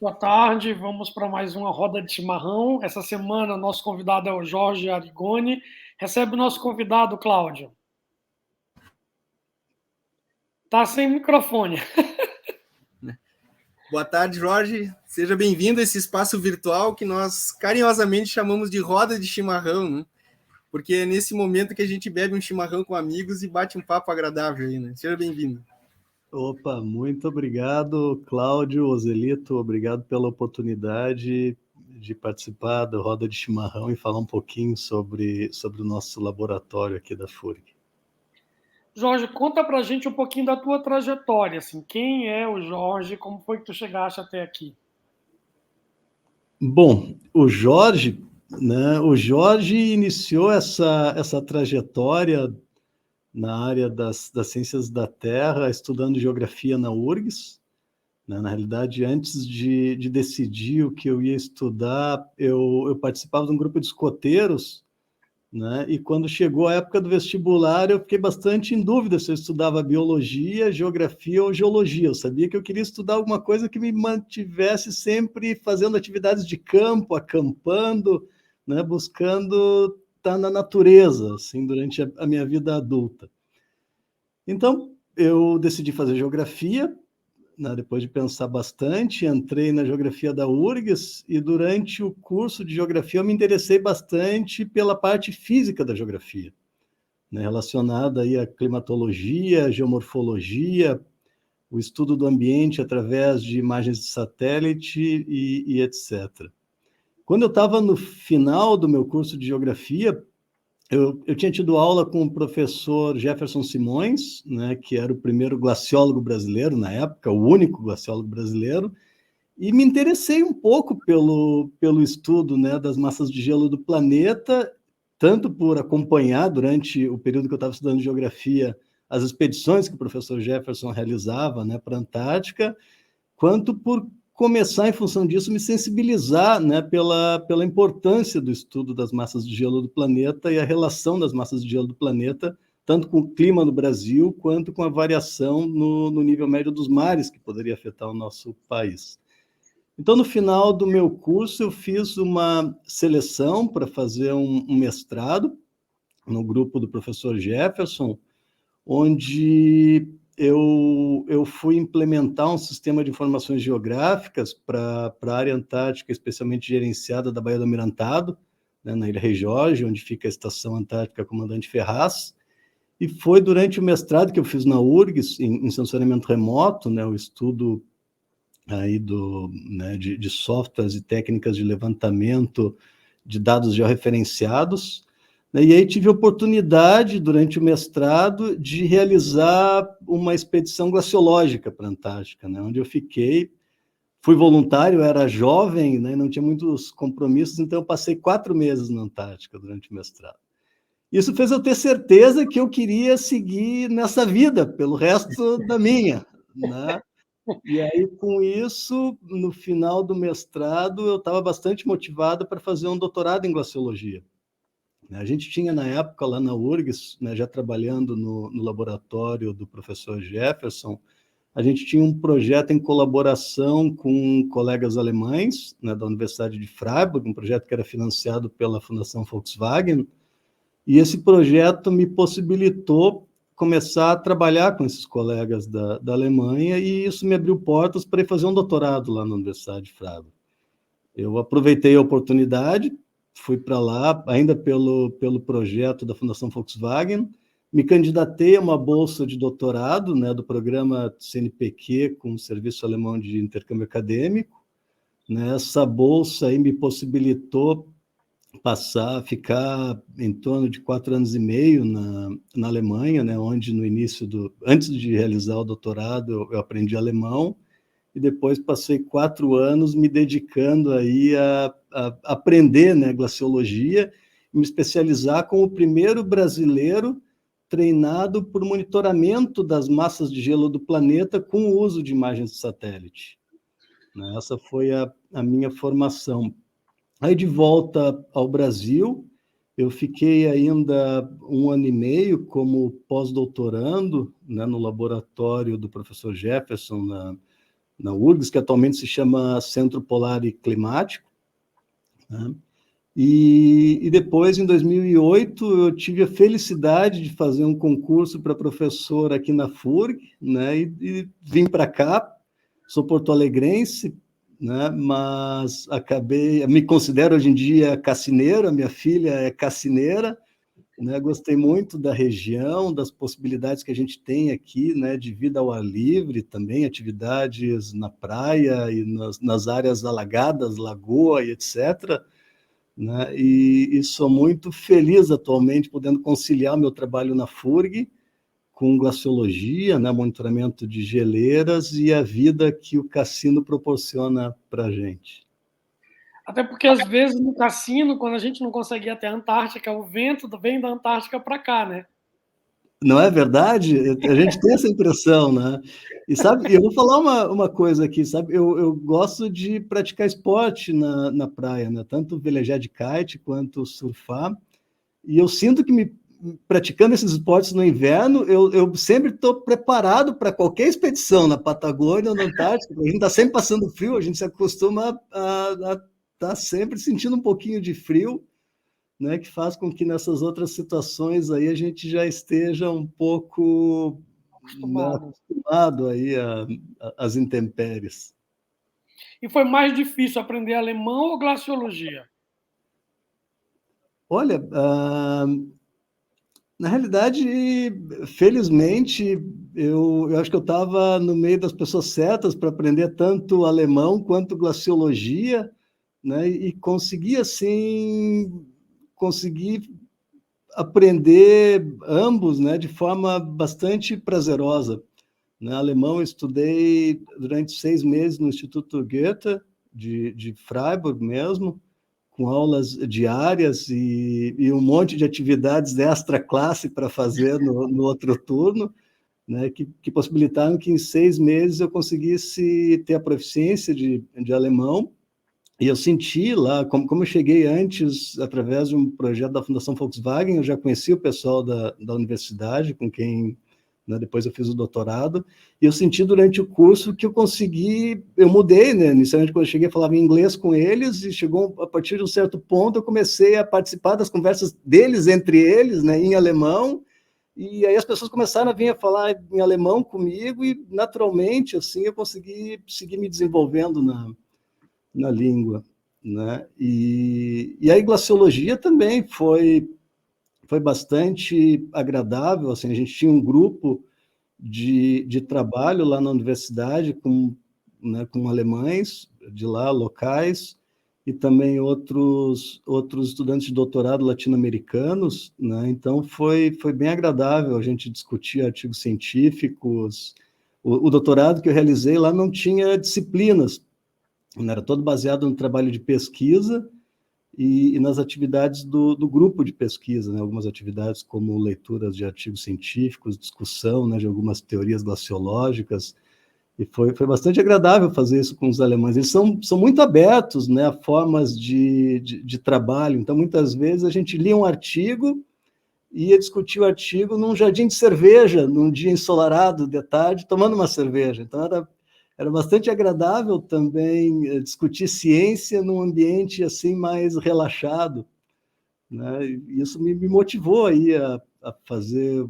Boa tarde, vamos para mais uma roda de chimarrão. Essa semana, nosso convidado é o Jorge Arigoni. Recebe o nosso convidado, Cláudio. Tá sem microfone. Boa tarde, Jorge. Seja bem-vindo a esse espaço virtual que nós carinhosamente chamamos de roda de chimarrão, né? Porque é nesse momento que a gente bebe um chimarrão com amigos e bate um papo agradável aí, né? Seja bem-vindo. Opa, muito obrigado, Cláudio, Ozelito, obrigado pela oportunidade de participar da roda de chimarrão e falar um pouquinho sobre o nosso laboratório aqui da FURG. Jorge, conta pra gente um pouquinho da tua trajetória, assim, quem é o Jorge, como foi que tu chegaste até aqui? Bom, o Jorge iniciou essa trajetória na área das ciências da Terra, estudando geografia na URGS. Na realidade, antes de decidir o que eu ia estudar, eu participava de um grupo de escoteiros, né? E quando chegou a época do vestibular, eu fiquei bastante em dúvida se eu estudava biologia, geografia ou geologia. Eu sabia que eu queria estudar alguma coisa que me mantivesse sempre fazendo atividades de campo, acampando, né? Buscando estar na natureza, assim, durante a minha vida adulta. Então, eu decidi fazer geografia, né, depois de pensar bastante, entrei na geografia da URGS e durante o curso de geografia eu me interessei bastante pela parte física da geografia, né, relacionada aí à climatologia, geomorfologia, o estudo do ambiente através de imagens de satélite e etc. Quando eu estava no final do meu curso de geografia, eu tinha tido aula com o professor Jefferson Simões, né, que era o primeiro glaciólogo brasileiro na época, o único glaciólogo brasileiro, e me interessei um pouco pelo estudo, né, das massas de gelo do planeta, tanto por acompanhar durante o período que eu estava estudando geografia as expedições que o professor Jefferson realizava, né, para a Antártica, quanto por começar, em função disso, me sensibilizar, né, pela importância do estudo das massas de gelo do planeta e a relação das massas de gelo do planeta, tanto com o clima no Brasil, quanto com a variação no nível médio dos mares, que poderia afetar o nosso país. Então, no final do meu curso, eu fiz uma seleção para fazer um mestrado no grupo do professor Jefferson, onde eu fui implementar um sistema de informações geográficas para a área antártica, especialmente gerenciada da Baía do Almirantado, né, na Ilha Rei Jorge, onde fica a Estação Antártica Comandante Ferraz, e foi durante o mestrado que eu fiz na URGS, em sensoriamento remoto, né, o estudo aí né, de softwares e técnicas de levantamento de dados georreferenciados, né, e aí tive a oportunidade, durante o mestrado, de realizar uma expedição glaciológica para a Antártica, né, onde eu fui voluntário, era jovem, né, não tinha muitos compromissos, então eu passei 4 meses na Antártica durante o mestrado. Isso fez eu ter certeza que eu queria seguir nessa vida, pelo resto da minha, né? E aí, com isso, no final do mestrado, eu estava bastante motivado para fazer um doutorado em glaciologia. A gente tinha, na época, lá na URGS, né, já trabalhando no laboratório do professor Jefferson, a gente tinha um projeto em colaboração com colegas alemães, né, da Universidade de Freiburg, um projeto que era financiado pela Fundação Volkswagen, e esse projeto me possibilitou começar a trabalhar com esses colegas da Alemanha, e isso me abriu portas para ir fazer um doutorado lá na Universidade de Freiburg. Eu aproveitei a oportunidade, fui para lá, ainda pelo projeto da Fundação Volkswagen, me candidatei a uma bolsa de doutorado, né, do programa CNPq, com o Serviço Alemão de Intercâmbio Acadêmico. Essa bolsa aí me possibilitou passar a ficar em torno de 4 anos e meio na Alemanha, né, onde antes de realizar o doutorado eu aprendi alemão, e depois passei 4 anos me dedicando aí a aprender, né, glaciologia, e me especializar como o primeiro brasileiro treinado por monitoramento das massas de gelo do planeta com o uso de imagens de satélite. Essa foi a minha formação. Aí, de volta ao Brasil, eu fiquei ainda 1 ano e meio como pós-doutorando, né, no laboratório do professor Jefferson, na URGS, que atualmente se chama Centro Polar e Climático, né? E depois, em 2008, eu tive a felicidade de fazer um concurso para professor aqui na FURG, né? E vim para cá, sou porto-alegrense, né? Mas me considero hoje em dia cassineiro, a minha filha é cassineira, né? Gostei muito da região, das possibilidades que a gente tem aqui, né? De vida ao ar livre, também atividades na praia e nas áreas alagadas, lagoa e etc., né? E sou muito feliz atualmente podendo conciliar o meu trabalho na FURG com glaciologia, né? Monitoramento de geleiras e a vida que o cassino proporciona para a gente. Até porque, às vezes, no cassino, quando a gente não consegue ir até a Antártica, o vento vem da Antártica para cá, né? Não é verdade? A gente tem essa impressão, né? E sabe, eu vou falar uma coisa aqui, sabe? Eu gosto de praticar esporte na praia, né? Tanto velejar de kite quanto surfar. E eu sinto que praticando esses esportes no inverno, eu sempre estou preparado para qualquer expedição na Patagônia ou na Antártica. A gente está sempre passando frio, a gente se acostuma a estar sempre sentindo um pouquinho de frio, né, que faz com que nessas outras situações aí a gente já esteja um pouco, né, acostumado aí às intempéries. E foi mais difícil aprender alemão ou glaciologia? Olha, na realidade, felizmente, eu acho que eu estava no meio das pessoas certas para aprender tanto alemão quanto glaciologia, né, e consegui, assim, aprender ambos, né, de forma bastante prazerosa. Né, alemão eu estudei durante 6 meses no Instituto Goethe, de Freiburg mesmo, com aulas diárias e um monte de atividades extra classe para fazer no outro turno, né, que possibilitaram que em 6 meses eu conseguisse ter a proficiência de alemão. E eu senti lá, como eu cheguei antes, através de um projeto da Fundação Volkswagen, eu já conheci o pessoal da universidade, com quem, né, depois eu fiz o doutorado, e eu senti durante o curso que eu mudei, né? Inicialmente, quando eu cheguei, eu falava inglês com eles, e chegou, a partir de um certo ponto, eu comecei a participar das conversas deles, entre eles, né, em alemão, e aí as pessoas começaram a vir a falar em alemão comigo, e naturalmente, assim, eu consegui seguir me desenvolvendo na língua, né? E a glaciologia também foi bastante agradável, assim, a gente tinha um grupo de trabalho lá na universidade né, com alemães de lá, locais, e também outros estudantes de doutorado latino-americanos, né? Então foi bem agradável a gente discutir artigos científicos. O doutorado que eu realizei lá não tinha disciplinas, era todo baseado no trabalho de pesquisa e nas atividades do grupo de pesquisa, né? Algumas atividades como leituras de artigos científicos, discussão, né, de algumas teorias glaciológicas, e foi bastante agradável fazer isso com os alemães. Eles são muito abertos, né, a formas de trabalho, então muitas vezes a gente lia um artigo e ia discutir o artigo num jardim de cerveja, num dia ensolarado de tarde, tomando uma cerveja. Então era bastante agradável também discutir ciência num ambiente assim mais relaxado, né? Isso me motivou aí a fazer,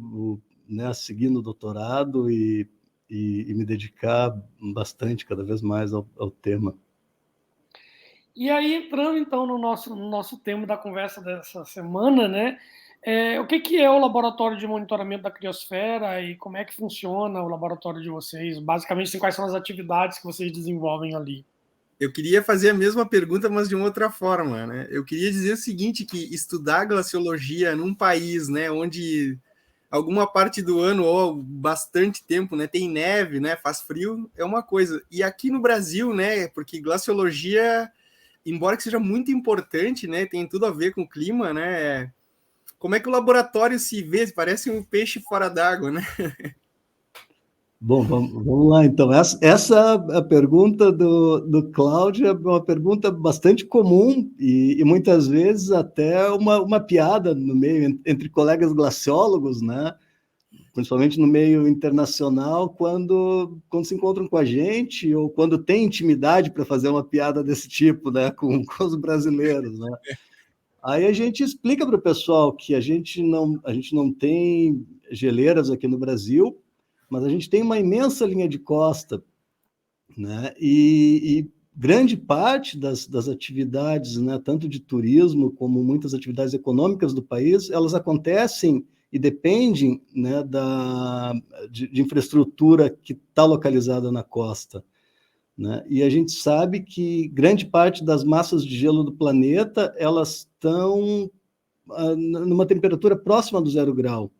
né, a seguir no doutorado e me dedicar bastante, cada vez mais ao tema. E aí, entrando então no nosso tema da conversa dessa semana, né? O que é o Laboratório de Monitoramento da Criosfera e como é que funciona o laboratório de vocês? Basicamente, assim, quais são as atividades que vocês desenvolvem ali? Eu queria fazer a mesma pergunta, mas de uma outra forma, né? Eu queria dizer o seguinte, que estudar glaciologia num país, né, onde alguma parte do ano ou bastante tempo, né, tem neve, né, faz frio, é uma coisa. E aqui no Brasil, né, porque glaciologia, embora que seja muito importante, né, tem tudo a ver com o clima, né? Como é que o laboratório se vê? Parece um peixe fora d'água, né? Bom, vamos lá, então. Essa a pergunta do Cláudio é uma pergunta bastante comum e muitas vezes até uma piada no meio, entre colegas glaciólogos, né? principalmente no meio internacional, quando se encontram com a gente ou quando tem intimidade para fazer uma piada desse tipo, né, com os brasileiros, né? Aí a gente explica para o pessoal que a gente não tem geleiras aqui no Brasil, mas a gente tem uma imensa linha de costa, né? E grande parte das atividades, né, tanto de turismo como muitas atividades econômicas do país, elas acontecem e dependem, né, de infraestrutura que está localizada na costa, né? E a gente sabe que grande parte das massas de gelo do planeta elas estão numa temperatura próxima do 0 grau,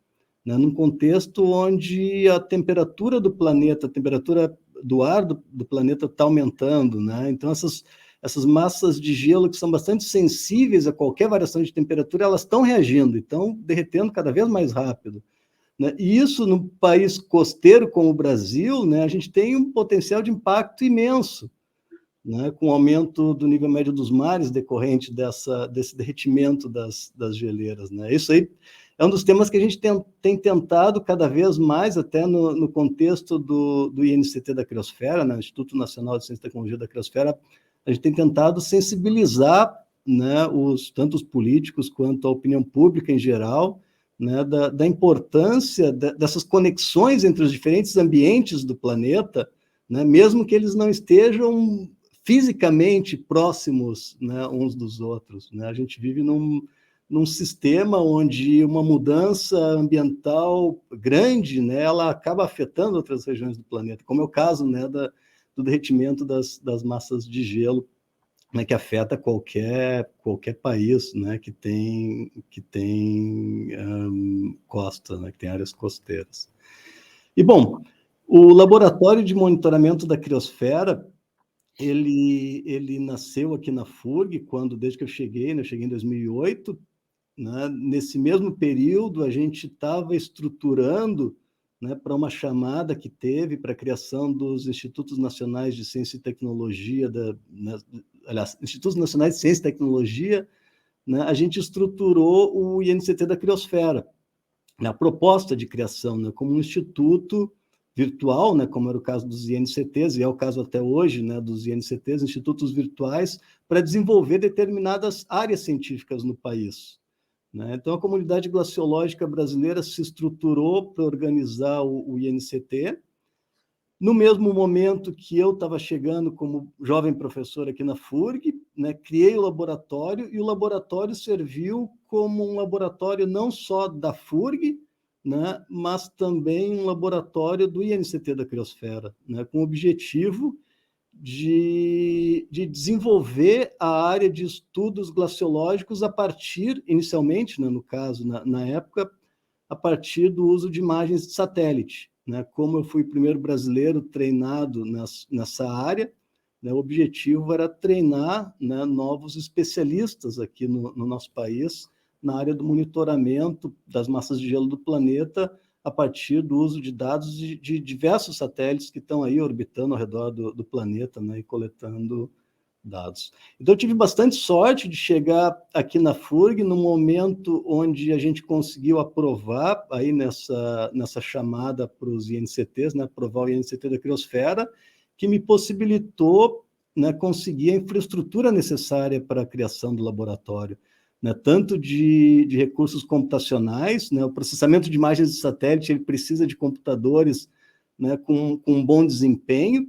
né? Num contexto onde a temperatura do planeta, a temperatura do ar do planeta está aumentando, né? Então essas massas de gelo que são bastante sensíveis a qualquer variação de temperatura, elas estão reagindo, estão derretendo cada vez mais rápido, né? E isso, no país costeiro como o Brasil, né, a gente tem um potencial de impacto imenso, né, com o aumento do nível médio dos mares decorrente desse derretimento das geleiras, né? Isso aí é um dos temas que a gente tem tentado cada vez mais, até no contexto do INCT da Criosfera, né, Instituto Nacional de Ciência e Tecnologia da Criosfera, a gente tem tentado sensibilizar, né, tanto os políticos quanto a opinião pública em geral, né, da importância dessas conexões entre os diferentes ambientes do planeta, né, mesmo que eles não estejam fisicamente próximos, né, uns dos outros, né? A gente vive num sistema onde uma mudança ambiental grande, né, ela acaba afetando outras regiões do planeta, como é o caso, né, do derretimento das massas de gelo, né, que afeta qualquer país, né, que tem costa, né, que tem áreas costeiras. E, bom, o Laboratório de Monitoramento da Criosfera, ele nasceu aqui na FURG, desde que eu cheguei, né, eu cheguei em 2008, né, nesse mesmo período a gente estava estruturando, né, para uma chamada que teve para a criação dos Institutos Nacionais de Ciência e Tecnologia, aliás, Institutos Nacionais de Ciência e Tecnologia, né, a gente estruturou o INCT da Criosfera, na proposta de criação, né, como um instituto virtual, né, como era o caso dos INCTs, e é o caso até hoje, né, dos INCTs, institutos virtuais, para desenvolver determinadas áreas científicas no país, né? Então, a comunidade glaciológica brasileira se estruturou para organizar o INCT. No mesmo momento que eu estava chegando como jovem professor aqui na FURG, né, criei o laboratório, e o laboratório serviu como um laboratório não só da FURG, né, mas também um laboratório do INCT da Criosfera, né, com o objetivo de desenvolver a área de estudos glaciológicos a partir, inicialmente, né, no caso, na época, a partir do uso de imagens de satélite, né? Como eu fui o primeiro brasileiro treinado nessa área, né, o objetivo era treinar, né, novos especialistas aqui no nosso país, na área do monitoramento das massas de gelo do planeta, a partir do uso de dados de diversos satélites que estão aí orbitando ao redor do planeta, né, e coletando dados. Então, eu tive bastante sorte de chegar aqui na FURG no momento onde a gente conseguiu aprovar, aí nessa chamada para os INCTs, né, aprovar o INCT da Criosfera, que me possibilitou, né, conseguir a infraestrutura necessária para a criação do laboratório, né, tanto de recursos computacionais, né, o processamento de imagens de satélite ele precisa de computadores, né, com um bom desempenho,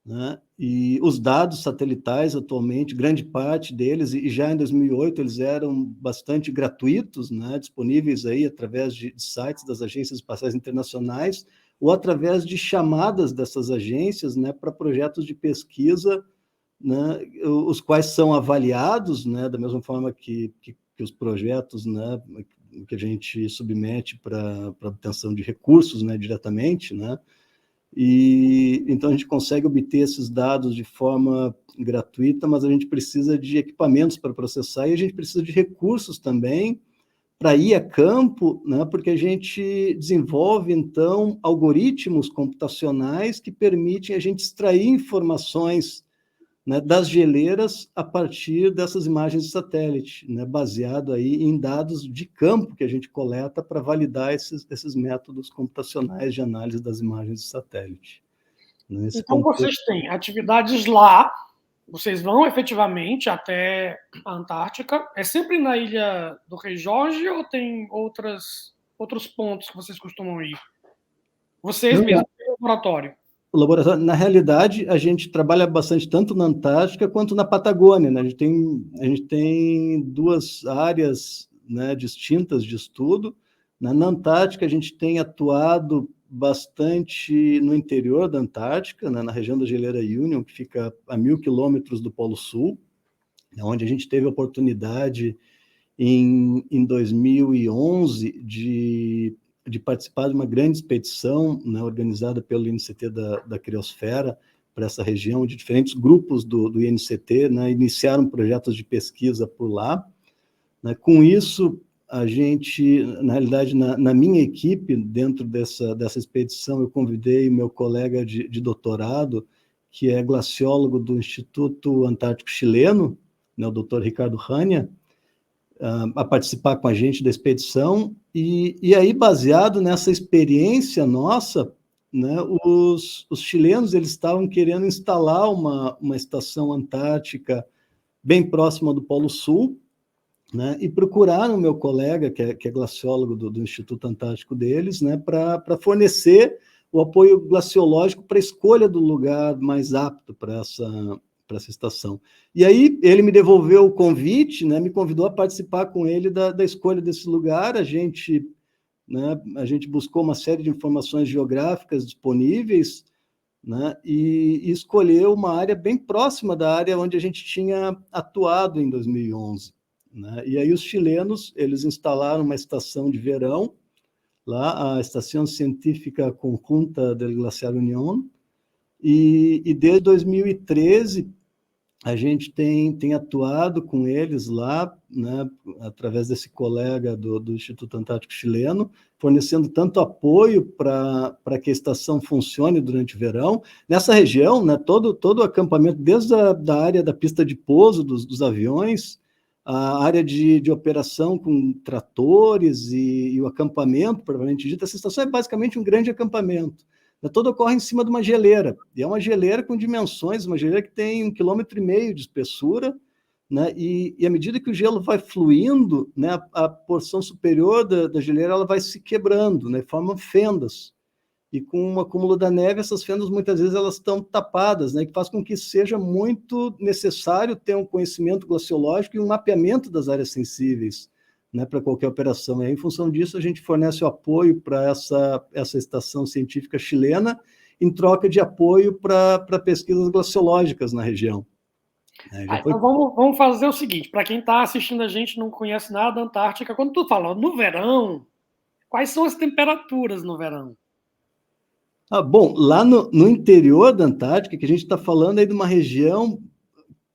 né, e os dados satelitais atualmente, grande parte deles, e já em 2008 eles eram bastante gratuitos, né, disponíveis aí através de sites das agências espaciais internacionais ou através de chamadas dessas agências, né, para projetos de pesquisa, né, os quais são avaliados, né, da mesma forma que os projetos, né, que a gente submete para obtenção de recursos, né, diretamente, né, e então a gente consegue obter esses dados de forma gratuita, mas a gente precisa de equipamentos para processar e a gente precisa de recursos também para ir a campo, né, porque a gente desenvolve, então, algoritmos computacionais que permitem a gente extrair informações, né, das geleiras a partir dessas imagens de satélite, né, baseado aí em dados de campo que a gente coleta para validar esses métodos computacionais de análise das imagens de satélite. Nesse Então, contexto... vocês têm atividades lá, vocês vão efetivamente até a Antártica. É sempre na ilha do Rei Jorge ou tem outros pontos que vocês costumam ir? Vocês Não, mesmos, no laboratório. o laboratório, na realidade, a gente trabalha bastante tanto na Antártica quanto na Patagônia, né? A gente tem duas áreas, né, distintas de estudo. Na Antártica, a gente tem atuado bastante no interior da Antártica, né, na região da geleira Union, que fica a 1.000 quilômetros do Polo Sul, onde a gente teve a oportunidade, em 2011, de participar de uma grande expedição, né, organizada pelo INCT da Criosfera, para essa região, de diferentes grupos do INCT, né, iniciaram projetos de pesquisa por lá. Né. Com isso, a gente, na realidade, na minha equipe, dentro dessa expedição, eu convidei o meu colega de doutorado, que é glaciólogo do Instituto Antártico Chileno, né, o Dr. Ricardo Rania, a participar com a gente da expedição, e aí, baseado nessa experiência nossa, né, os chilenos eles estavam querendo instalar uma estação antártica bem próxima do Polo Sul, né, e procuraram o meu colega, que é glaciólogo do Instituto Antártico deles, né, para fornecer o apoio glaciológico para a escolha do lugar mais apto para essa estação. E aí ele me devolveu o convite, né, me convidou a participar com ele da escolha desse lugar. A gente buscou uma série de informações geográficas disponíveis, né, e escolheu uma área bem próxima da área onde a gente tinha atuado em 2011. Né? E aí os chilenos eles instalaram uma estação de verão, lá a Estação Científica Conjunta del Glaciar Unión, e desde 2013 a gente tem atuado com eles lá, né, através desse colega do Instituto Antártico Chileno, fornecendo tanto apoio para que a estação funcione durante o verão. Nessa região, né, todo o acampamento, desde da área da pista de pouso dos aviões, a área de operação com tratores e o acampamento, provavelmente dito, essa estação é basicamente um grande acampamento. Todo ocorre em cima de uma geleira, e é uma geleira com dimensões, uma geleira que tem 1,5 km de espessura, né, e à medida que o gelo vai fluindo, né, a porção superior da geleira ela vai se quebrando, né, formam fendas, e com o acúmulo da neve, essas fendas muitas vezes elas estão tapadas, né, que faz com que seja muito necessário ter um conhecimento glaciológico e um mapeamento das áreas sensíveis, né, para qualquer operação. E aí, em função disso, a gente fornece o apoio para essa estação científica chilena, em troca de apoio para pesquisas glaciológicas na região. Então vamos fazer o seguinte, para quem está assistindo a gente não conhece nada da Antártica, quando tu fala no verão, quais são as temperaturas no verão? Bom, lá no interior da Antártica, que a gente está falando aí de uma região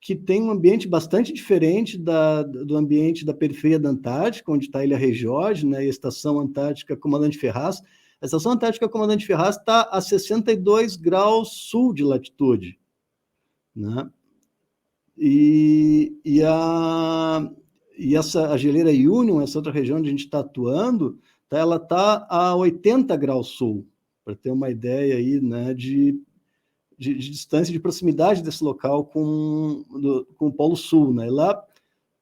que tem um ambiente bastante diferente do ambiente da periferia da Antártica, onde está a Ilha Rei Jorge, né, e a Estação Antártica Comandante Ferraz. A Estação Antártica Comandante Ferraz está a 62 graus sul de latitude, né? A geleira Union, essa outra região onde a gente está atuando, ela está a 80 graus sul, para ter uma ideia aí, né, de distância, de proximidade desse local com o Polo Sul. Né? Lá,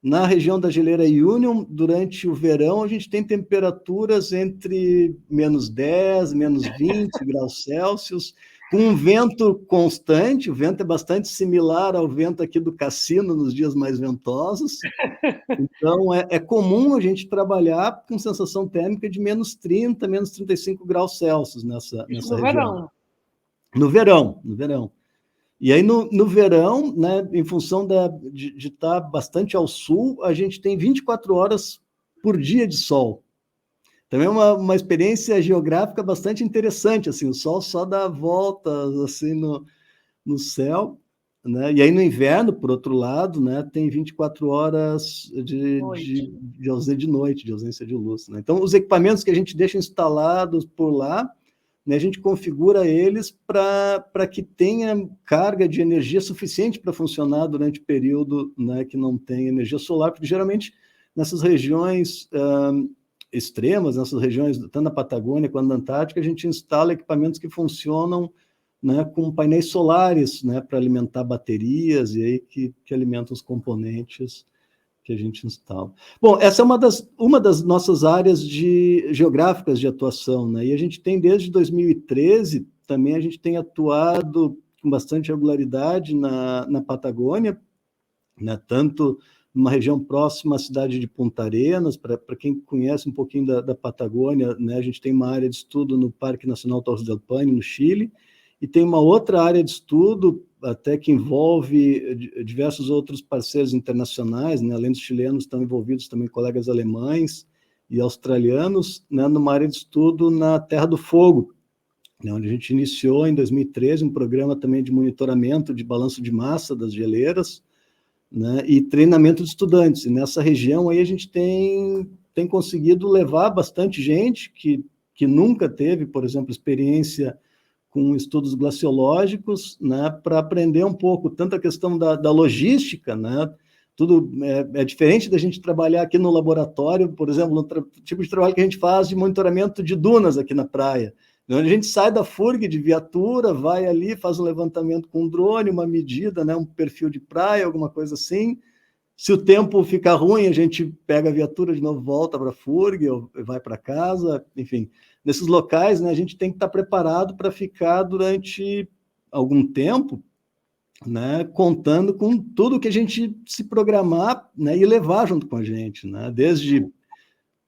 na região da geleira Union, durante o verão, a gente tem temperaturas entre -10, -20 graus Celsius, com um vento constante. O vento é bastante similar ao vento aqui do Cassino nos dias mais ventosos. Então, é comum a gente trabalhar com sensação térmica de -30, -35 graus Celsius nessa região. Verão. No verão. E aí, no verão, né, em função de estar bastante ao sul, a gente tem 24 horas por dia de sol. Também é uma experiência geográfica bastante interessante, assim, o sol só dá voltas assim, no céu, né? E aí, no inverno, por outro lado, né, tem 24 horas de ausência de noite, de ausência de luz. Né? Então, os equipamentos que a gente deixa instalados por lá, né, a gente configura eles para que tenha carga de energia suficiente para funcionar durante o período, né, que não tem energia solar, porque geralmente nessas regiões extremas, nessas regiões, tanto na Patagônia quanto na Antártica, a gente instala equipamentos que funcionam, né, com painéis solares, né, para alimentar baterias e aí que alimentam os componentes que a gente instala. Bom, essa é uma das nossas áreas geográficas de atuação, né? E a gente tem, desde 2013, também a gente tem atuado com bastante regularidade na Patagônia, né? Tanto numa região próxima à cidade de Punta Arenas, para quem conhece um pouquinho da Patagônia, né? A gente tem uma área de estudo no Parque Nacional Torres del Paine, no Chile, e tem uma outra área de estudo até que envolve diversos outros parceiros internacionais, né? Além dos chilenos, estão envolvidos também colegas alemães e australianos, né? Numa área de estudo na Terra do Fogo, né? Onde a gente iniciou em 2013 um programa também de monitoramento de balanço de massa das geleiras, né? E treinamento de estudantes. E nessa região aí a gente tem conseguido levar bastante gente que nunca teve, por exemplo, experiência com estudos glaciológicos, né, para aprender um pouco tanto a questão da logística, né, tudo é diferente da gente trabalhar aqui no laboratório, por exemplo, no tipo de trabalho que a gente faz de monitoramento de dunas aqui na praia, onde a gente sai da FURG de viatura, vai ali, faz um levantamento com um drone, uma medida, né, um perfil de praia, alguma coisa assim. Se o tempo ficar ruim, a gente pega a viatura de novo, volta para a FURG, ou vai para casa, enfim. Nesses locais, né, a gente tem que estar preparado para ficar durante algum tempo, né, contando com tudo que a gente se programar, né, e levar junto com a gente, né, desde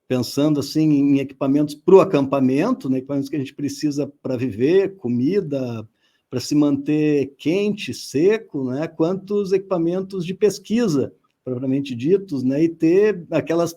pensando assim em equipamentos para o acampamento, né, equipamentos que a gente precisa para viver, comida, para se manter quente, seco, né, quanto os equipamentos de pesquisa, propriamente ditos, né, e ter aquelas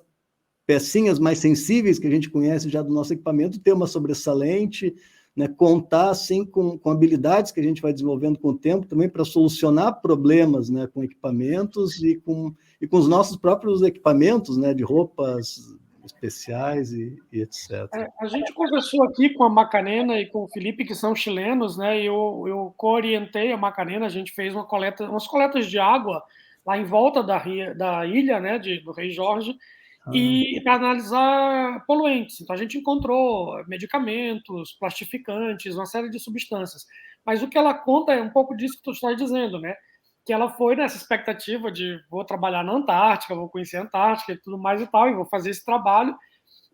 pecinhas mais sensíveis que a gente conhece já do nosso equipamento, ter uma sobressalente, né, contar assim com habilidades que a gente vai desenvolvendo com o tempo também para solucionar problemas, né, com equipamentos e com os nossos próprios equipamentos, né, de roupas especiais e etc. A gente conversou aqui com a Macarena e com o Felipe, que são chilenos, né? E eu co-orientei a Macarena, a gente fez umas coletas de água lá em volta da ilha, né, do Rei Jorge, e para analisar poluentes. Então a gente encontrou medicamentos, plastificantes, uma série de substâncias. Mas o que ela conta é um pouco disso que tu está dizendo, né? Que ela foi nessa expectativa de vou trabalhar na Antártica, vou conhecer a Antártica e tudo mais e tal, e vou fazer esse trabalho.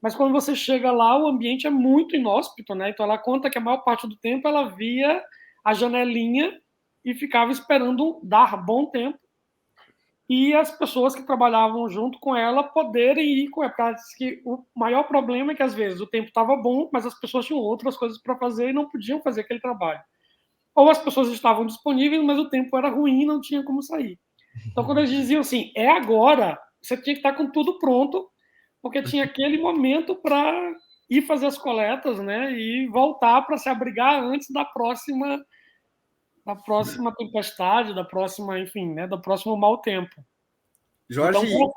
Mas quando você chega lá, o ambiente é muito inóspito, né? Então ela conta que a maior parte do tempo ela via a janelinha e ficava esperando dar bom tempo e as pessoas que trabalhavam junto com ela poderem ir com ela. Que o maior problema é que às vezes o tempo estava bom, mas as pessoas tinham outras coisas para fazer e não podiam fazer aquele trabalho. Ou as pessoas estavam disponíveis, mas o tempo era ruim e não tinha como sair. Então quando eles diziam assim, é agora, você tinha que estar com tudo pronto, porque tinha aquele momento para ir fazer as coletas, né, e voltar para se abrigar antes da próxima tempestade, da próxima, enfim, né, do próximo mau tempo. Jorge, então,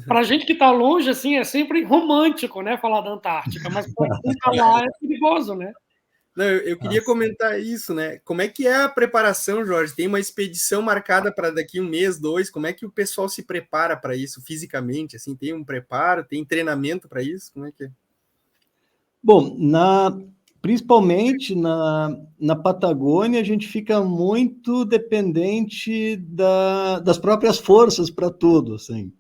para a gente que está longe, assim, é sempre romântico, né, falar da Antártica, mas para quem está lá é perigoso, né? Não, eu queria comentar isso, né? Como é que é a preparação, Jorge? Tem uma expedição marcada para daqui 1 mês, 2. Como é que o pessoal se prepara para isso fisicamente? Assim, tem um preparo, tem treinamento para isso? Como é que é? Bom, principalmente na Patagônia, a gente fica muito dependente das próprias forças para tudo, assim.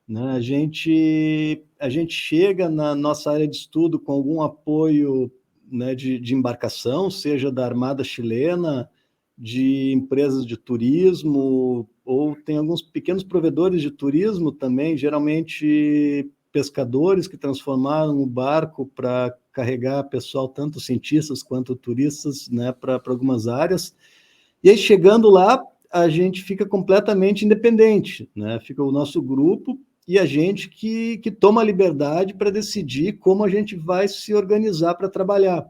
Né? A gente chega na nossa área de estudo com algum apoio, né, de embarcação, seja da Armada Chilena, de empresas de turismo, ou tem alguns pequenos provedores de turismo também, geralmente pescadores que transformaram o barco para carregar pessoal, tanto cientistas quanto turistas, né, para algumas áreas. E aí, chegando lá, a gente fica completamente independente, né? Fica o nosso grupo e a gente que toma a liberdade para decidir como a gente vai se organizar para trabalhar,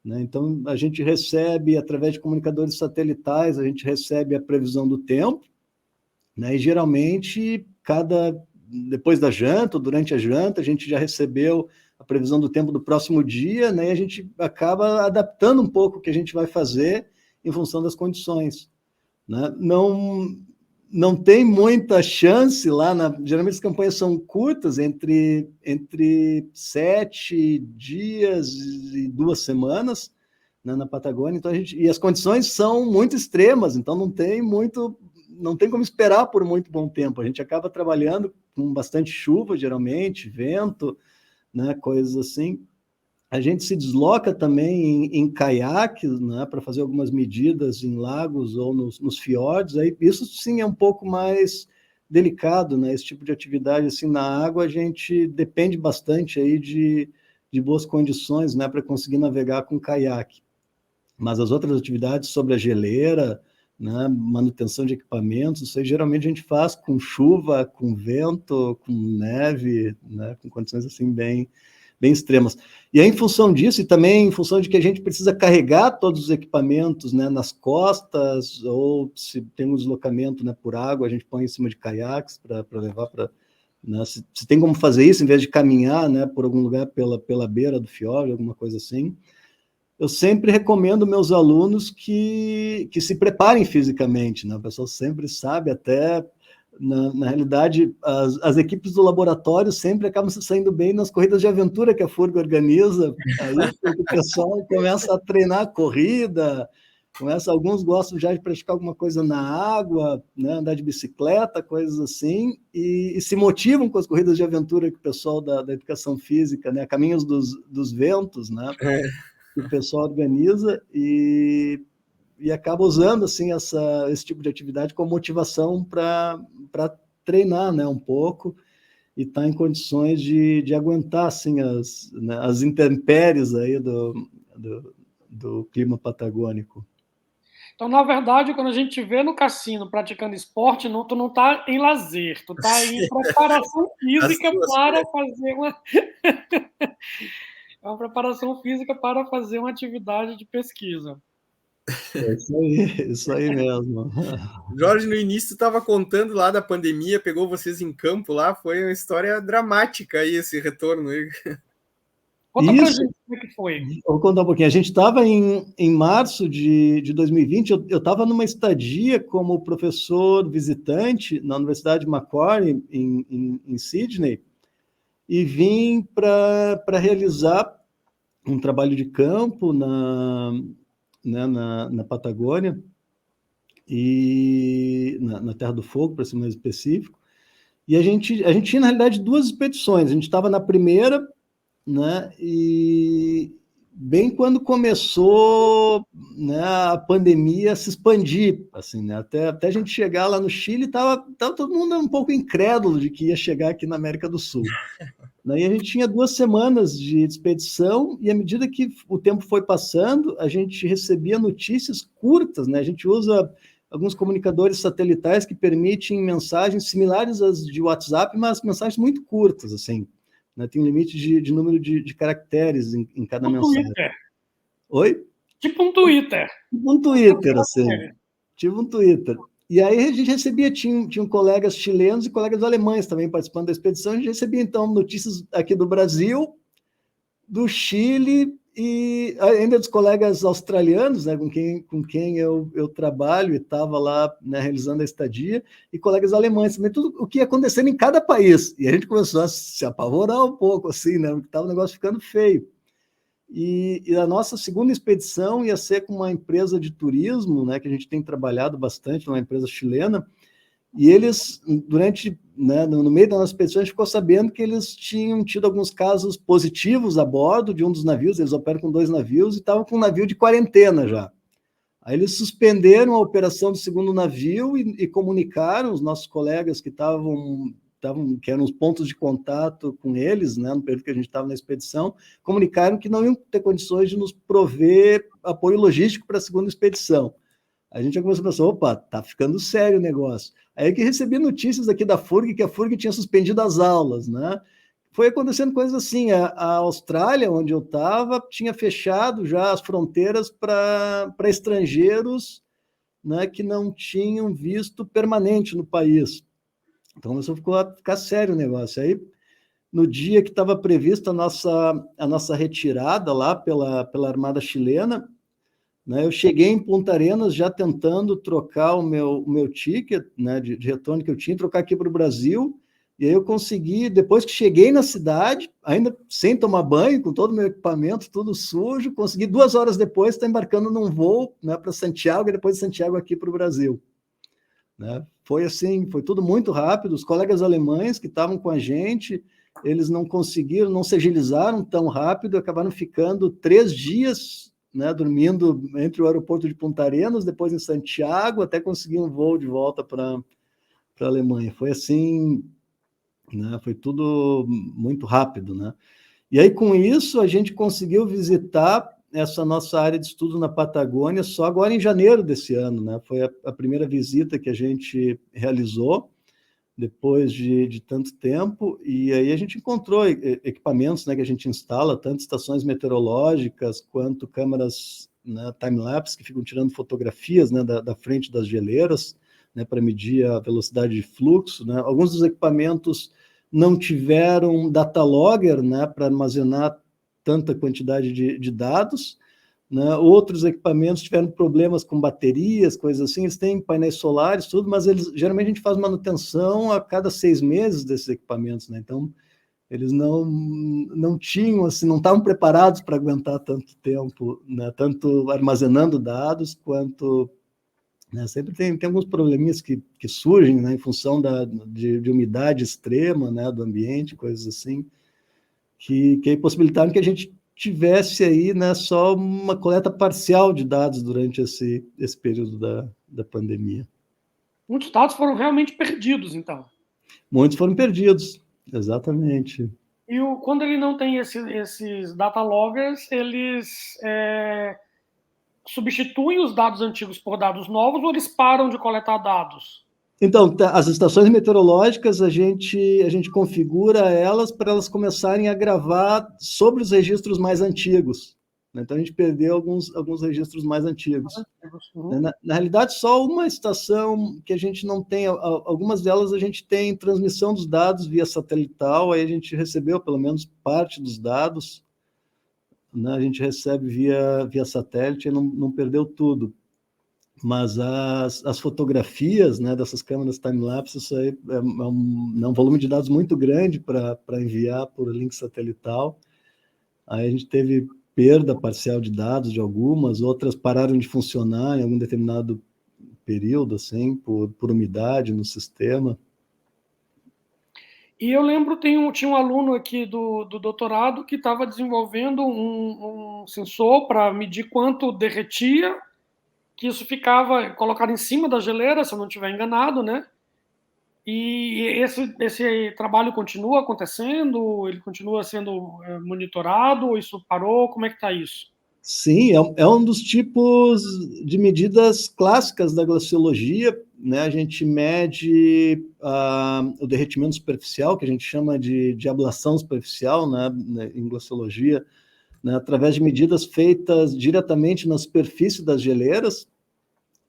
né? Então, a gente recebe, através de comunicadores satelitais, a gente recebe a previsão do tempo, né? E geralmente, depois da janta, ou durante a janta, a gente já recebeu a previsão do tempo do próximo dia, né, e a gente acaba adaptando um pouco o que a gente vai fazer em função das condições, né? Não tem muita chance lá, geralmente as campanhas são curtas, entre 7 dias e 2 semanas, né, na Patagônia, então e as condições são muito extremas, então não tem como esperar por muito bom tempo. A gente acaba trabalhando com bastante chuva, geralmente, vento, né, coisas assim. A gente se desloca também em caiaques, né, para fazer algumas medidas em lagos ou nos fiordes. Aí, isso sim é um pouco mais delicado, né? Esse tipo de atividade assim na água, a gente depende bastante aí de boas condições, né, para conseguir navegar com caiaque. Mas as outras atividades sobre a geleira, né, manutenção de equipamentos, isso aí geralmente a gente faz com chuva, com vento, com neve, né, com condições assim bem extremas. E aí, em função disso, e também em função de que a gente precisa carregar todos os equipamentos, né, nas costas, ou se tem um deslocamento, né, por água, a gente põe em cima de caiaques para levar para... Né, se tem como fazer isso, em vez de caminhar, né, por algum lugar pela beira do fiord, alguma coisa assim, eu sempre recomendo meus alunos que se preparem fisicamente, né? A pessoa sempre sabe, até na realidade, as equipes do laboratório sempre acabam se saindo bem nas corridas de aventura que a FURG organiza, aí o pessoal começa a treinar a corrida, alguns gostam já de praticar alguma coisa na água, né? Andar de bicicleta, coisas assim, e se motivam com as corridas de aventura que o pessoal da educação física, né? Caminhos dos Ventos, né? Que o pessoal organiza e acaba usando assim esse tipo de atividade como motivação para treinar, né, um pouco e estar em condições de aguentar assim as intempéries aí do clima patagônico. Então, na verdade, quando a gente te vê no cassino praticando esporte, tu não está em lazer, tu está em preparação física para fazer uma é uma preparação física para fazer uma atividade de pesquisa. É isso aí mesmo. Jorge, no início estava contando lá da pandemia, pegou vocês em campo lá, foi uma história dramática aí esse retorno aí. Conta pra gente como é que foi. Vou contar um pouquinho. A gente estava em março de 2020, eu estava numa estadia como professor visitante na Universidade Macquarie, em Sydney, e vim para realizar um trabalho de campo na Patagônia, e na Terra do Fogo, para ser mais específico. E a gente tinha, na realidade, 2 expedições. A gente estava na primeira, né, e bem quando começou, né, a pandemia se expandir, assim, né, até a gente chegar lá no Chile, estava todo mundo um pouco incrédulo de que ia chegar aqui na América do Sul. Né, e a gente tinha 2 semanas de expedição, e à medida que o tempo foi passando, a gente recebia notícias curtas, né, a gente usa alguns comunicadores satelitais que permitem mensagens similares às de WhatsApp, mas mensagens muito curtas, assim, né? Tem um limite de número de caracteres em cada mensagem. Twitter. Oi? Tipo um Twitter. Tipo um Twitter, assim. Tipo um Twitter. E aí a gente recebia, tinham colegas chilenos e colegas alemães também participando da expedição, a gente recebia, então, notícias aqui do Brasil, do Chile e ainda dos colegas australianos, né, com quem eu trabalho e estava lá, né, realizando a estadia, e colegas alemães também, tudo o que ia acontecendo em cada país. E a gente começou a se apavorar um pouco, assim, né, porque estava o negócio ficando feio. E a nossa segunda expedição ia ser com uma empresa de turismo, né, que a gente tem trabalhado bastante, uma empresa chilena, e eles, né, no meio da nossa expedição, a gente ficou sabendo que eles tinham tido alguns casos positivos a bordo de um dos navios, eles operam com 2 navios, e estavam com um navio de quarentena já. Aí eles suspenderam a operação do segundo navio e comunicaram os nossos colegas que eram os pontos de contato com eles, né, no período que a gente estava na expedição, comunicaram que não iam ter condições de nos prover apoio logístico para a segunda expedição. A gente já começou a pensar, opa, tá ficando sério o negócio. Aí que recebi notícias aqui da FURG, que a FURG tinha suspendido as aulas, né? Foi acontecendo coisas assim, a Austrália, onde eu estava, tinha fechado já as fronteiras para estrangeiros, né, que não tinham visto permanente no país. Então começou a ficar sério o negócio. Aí no dia que estava prevista a nossa retirada lá pela Armada Chilena, né? Eu cheguei em Punta Arenas já tentando trocar o meu ticket, né, de retorno que eu tinha, trocar aqui para o Brasil, e aí eu consegui, depois que cheguei na cidade, ainda sem tomar banho, com todo o meu equipamento, tudo sujo, consegui 2 horas depois estar embarcando num voo, né, para Santiago, e depois de Santiago aqui para o Brasil. Né? Foi assim, foi tudo muito rápido, os colegas alemães que estavam com a gente, eles não conseguiram, não se agilizaram tão rápido, acabaram ficando 3 dias, né, dormindo entre o aeroporto de Punta Arenas, depois em Santiago, até conseguir um voo de volta para a Alemanha. Foi assim, né, foi tudo muito rápido, né? E aí, com isso, a gente conseguiu visitar essa nossa área de estudo na Patagônia só agora em janeiro desse ano, né? Foi a primeira visita que a gente realizou depois de tanto tempo, e aí a gente encontrou equipamentos, né, que a gente instala, tanto estações meteorológicas quanto câmeras, né, time-lapse, que ficam tirando fotografias, né, da frente das geleiras, né, para medir a velocidade de fluxo, né? Alguns dos equipamentos não tiveram data logger, né, para armazenar tanta quantidade de dados, né? Outros equipamentos tiveram problemas com baterias, coisas assim, eles têm painéis solares, tudo, mas eles geralmente a gente faz manutenção a cada 6 meses desses equipamentos, né? Então, eles não tinham, assim, não estavam preparados para aguentar tanto tempo, né? Tanto armazenando dados, quanto, né? Sempre tem alguns probleminhas que surgem, né, em função de umidade extrema, né, do ambiente, coisas assim, que possibilitaram que a gente tivesse aí, né, só uma coleta parcial de dados durante esse período da pandemia. Muitos dados foram realmente perdidos, então. Muitos foram perdidos, exatamente. E quando ele não tem esses data loggers, eles substituem os dados antigos por dados novos ou eles param de coletar dados? Então, as estações meteorológicas, a gente configura elas para elas começarem a gravar sobre os registros mais antigos. Então, a gente perdeu alguns registros mais antigos. Uhum. Na realidade, só uma estação que a gente não tem, algumas delas a gente tem transmissão dos dados via satelital, aí a gente recebeu pelo menos parte dos dados, né? A gente recebe via satélite e não perdeu tudo. Mas as fotografias, né, dessas câmeras time-lapse, isso aí é um volume de dados muito grande para enviar por link satelital. Aí a gente teve perda parcial de dados de algumas, outras pararam de funcionar em algum determinado período, assim, por umidade no sistema. E eu lembro, tinha um aluno aqui do doutorado que estava desenvolvendo um sensor para medir quanto derretia, que isso ficava colocado em cima da geleira, se eu não estiver enganado, né? E esse trabalho continua acontecendo? Ele continua sendo monitorado? Ou isso parou? Como é que está isso? Sim, é um dos tipos de medidas clássicas da glaciologia, né? A gente mede o derretimento superficial, que a gente chama de ablação superficial, né, em glaciologia, né, através de medidas feitas diretamente na superfície das geleiras,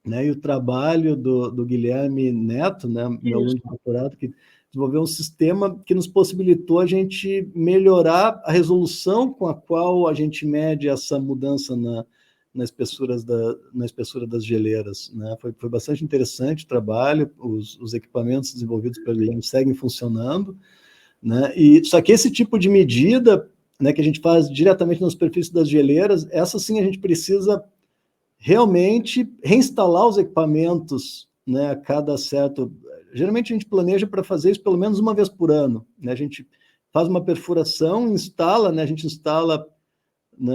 né? E o trabalho do Guilherme Neto, né, meu aluno de doutorado, que desenvolveu um sistema que nos possibilitou a gente melhorar a resolução com a qual a gente mede essa mudança na espessura das geleiras, né? Foi bastante interessante o trabalho, os equipamentos desenvolvidos pelo Guilherme seguem funcionando, né? E só que esse tipo de medida, né, que a gente faz diretamente na superfície das geleiras, essa sim a gente precisa realmente reinstalar os equipamentos, né, a cada certo... Geralmente a gente planeja para fazer isso pelo menos uma vez por ano, né? A gente faz uma perfuração, instala, né, a gente instala, né,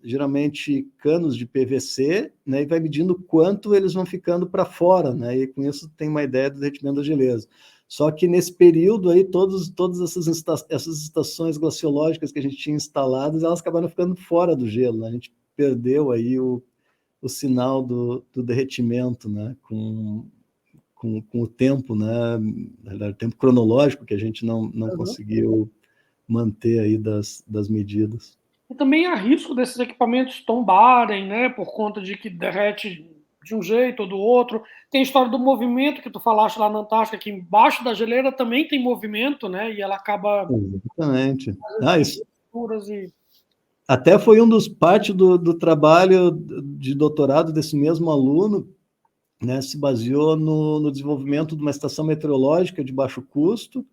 geralmente canos de PVC, né, e vai medindo quanto eles vão ficando para fora, né, e com isso tem uma ideia do derretimento da geleza. Só que nesse período aí, todas essas estações glaciológicas que a gente tinha instaladas, elas acabaram ficando fora do gelo, né? A gente perdeu aí o sinal do derretimento, né, com o tempo, né, o tempo cronológico que a gente não conseguiu manter aí das medidas. E também há risco desses equipamentos tombarem, né, por conta de que derrete de um jeito ou do outro. Tem a história do movimento que tu falaste lá na Antártica, que embaixo da geleira também tem movimento, né? E ela acaba... Exatamente. Isso e... até foi parte do trabalho de doutorado desse mesmo aluno, né? Se baseou no desenvolvimento de uma estação meteorológica de baixo custo,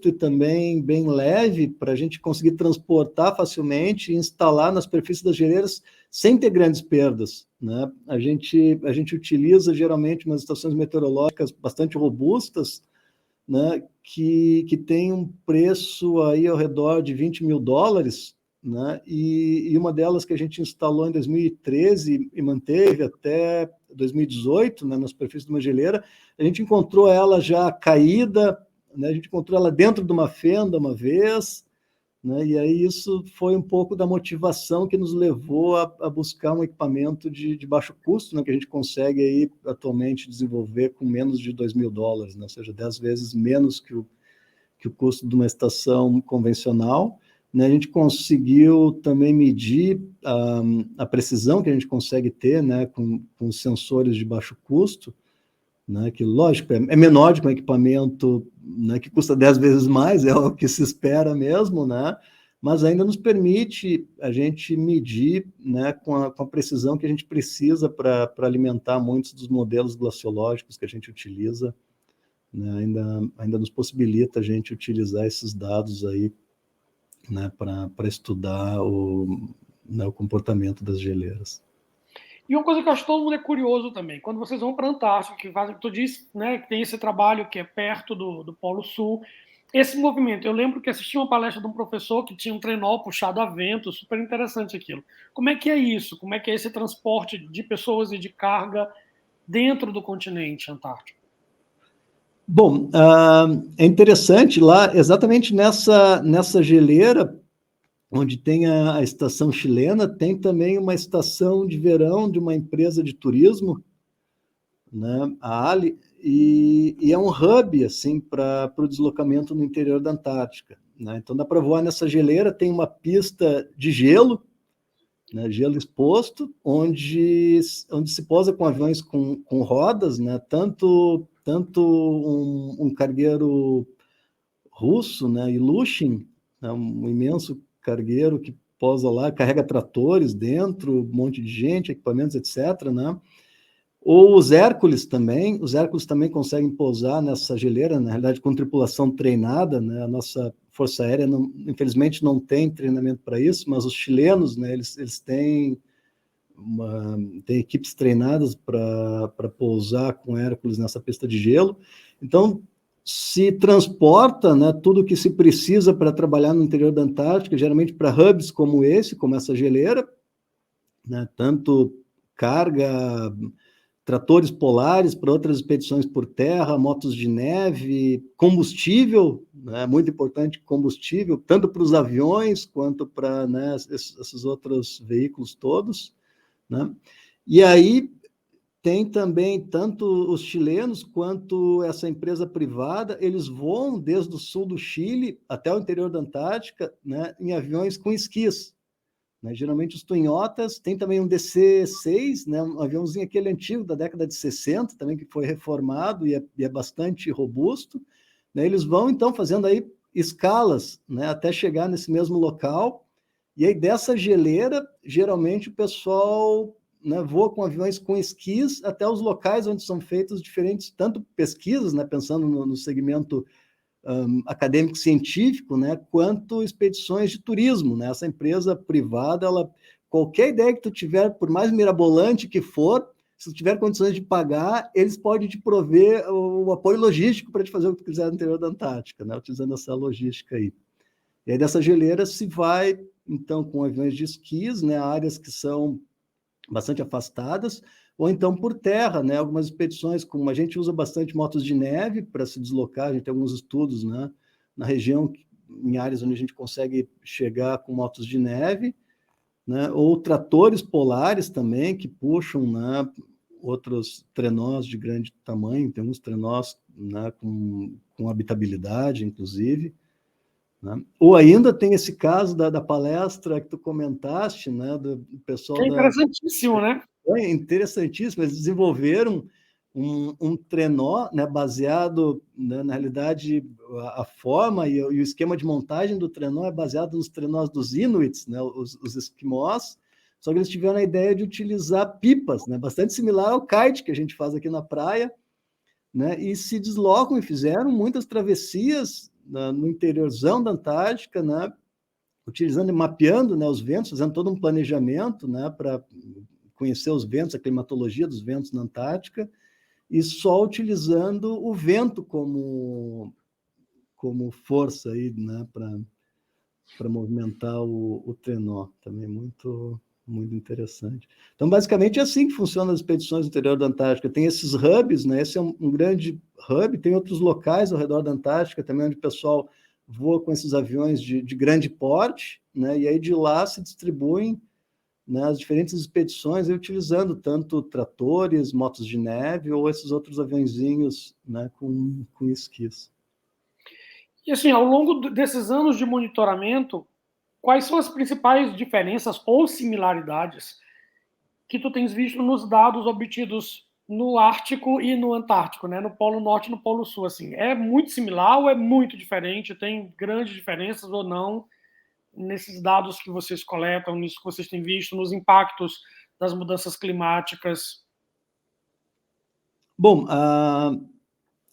e também bem leve, para a gente conseguir transportar facilmente e instalar nas superfícies das geleiras sem ter grandes perdas, né? A gente utiliza geralmente umas estações meteorológicas bastante robustas, né, que tem um preço aí ao redor de $20 mil, né? E uma delas que a gente instalou em 2013 e manteve até 2018, né, na superfície de uma geleira, a gente encontrou ela já caída, né, a gente encontrou ela dentro de uma fenda uma vez, né, e aí isso foi um pouco da motivação que nos levou a buscar um equipamento de baixo custo, né, que a gente consegue aí atualmente desenvolver com menos de $2 mil, né, ou seja, 10 vezes menos que o custo de uma estação convencional, né? A gente conseguiu também medir a precisão que a gente consegue ter, né, com sensores de baixo custo, né, que, lógico, é menor do que um equipamento, né, que custa 10 vezes mais, é o que se espera mesmo, né, mas ainda nos permite a gente medir, né, com a precisão que a gente precisa para alimentar muitos dos modelos glaciológicos que a gente utiliza, né, ainda nos possibilita a gente utilizar esses dados aí, né, para estudar né, o comportamento das geleiras. E uma coisa que eu acho que todo mundo é curioso também, quando vocês vão para a Antártica, que tu disse, né, que tem esse trabalho que é perto do Polo Sul, esse movimento, eu lembro que assisti uma palestra de um professor que tinha um trenó puxado a vento, super interessante aquilo. Como é que é isso? Como é que é esse transporte de pessoas e de carga dentro do continente antártico? Bom, é interessante lá, exatamente nessa geleira, onde tem a estação chilena, tem também uma estação de verão de uma empresa de turismo, né, a Ali, e é um hub assim, para o deslocamento no interior da Antártica, né? Então dá para voar nessa geleira, tem uma pista de gelo, né, gelo exposto, onde se posa com aviões com rodas, né, tanto um cargueiro russo, né, Ilushin, né, um imenso cargueiro que posa lá, carrega tratores dentro, um monte de gente, equipamentos, etc., né? Ou os Hércules também conseguem pousar nessa geleira, na realidade com tripulação treinada, né? A nossa Força Aérea, infelizmente, não tem treinamento para isso, mas os chilenos, né, eles têm equipes treinadas para pousar com Hércules nessa pista de gelo. Então, se transporta, né, tudo que se precisa para trabalhar no interior da Antártica, geralmente para hubs como essa geleira, né, tanto carga, tratores polares para outras expedições por terra, motos de neve, combustível, né, muito importante, combustível, tanto para os aviões quanto para, né, esses outros veículos todos, né? E aí tem também tanto os chilenos quanto essa empresa privada, eles voam desde o sul do Chile até o interior da Antártica, né, em aviões com esquis, né? Geralmente os Twinhotas, tem também um DC-6, né, um aviãozinho aquele antigo da década de 60, também que foi reformado e é bastante robusto, né? Eles vão então fazendo aí escalas, né, até chegar nesse mesmo local, e aí dessa geleira, geralmente o pessoal, né, voa com aviões com esquis até os locais onde são feitas diferentes, tanto pesquisas, né, pensando no segmento acadêmico-científico, né, quanto expedições de turismo, né? Essa empresa privada, qualquer ideia que tu tiver, por mais mirabolante que for, se tu tiver condições de pagar, eles podem te prover o apoio logístico para te fazer o que tu quiser no interior da Antártica, né, utilizando essa logística aí. E aí dessa geleira se vai, então, com aviões de esquis, né, áreas que são bastante afastadas, ou então por terra, né? Algumas expedições, como a gente usa bastante motos de neve para se deslocar, a gente tem alguns estudos, né, na região, em áreas onde a gente consegue chegar com motos de neve, né, ou tratores polares também, que puxam, né, outros trenós de grande tamanho, tem uns trenós, né, com habitabilidade, inclusive, né? Ou ainda tem esse caso da palestra que tu comentaste, né, do pessoal É interessantíssimo, né? campanha interessantíssima. Eles desenvolveram um trenó, né, baseado, né, na realidade, a forma e o esquema de montagem do trenó é baseado nos trenós dos Inuits, né, os esquimós, só que eles tiveram a ideia de utilizar pipas, né, bastante similar ao kite que a gente faz aqui na praia, né, e se deslocam e fizeram muitas travessias no interiorzão da Antártica, né, utilizando e mapeando, né, os ventos, fazendo todo um planejamento, né, para conhecer os ventos, a climatologia dos ventos na Antártica, e só utilizando o vento como força aí, né, para movimentar o trenó. Também muito interessante. Então, basicamente, é assim que funcionam as expedições no interior da Antártica. Tem esses hubs, né? Esse é um grande hub, tem outros locais ao redor da Antártica também, onde o pessoal voa com esses aviões de grande porte, né? E aí de lá se distribuem, né, as diferentes expedições, utilizando tanto tratores, motos de neve ou esses outros aviãozinhos, né, com esquis. E assim, ao longo desses anos de monitoramento, quais são as principais diferenças ou similaridades que tu tens visto nos dados obtidos no Ártico e no Antártico, né, no Polo Norte e no Polo Sul? Assim, é muito similar ou é muito diferente? Tem grandes diferenças ou não nesses dados que vocês coletam, nisso que vocês têm visto, nos impactos das mudanças climáticas? Bom,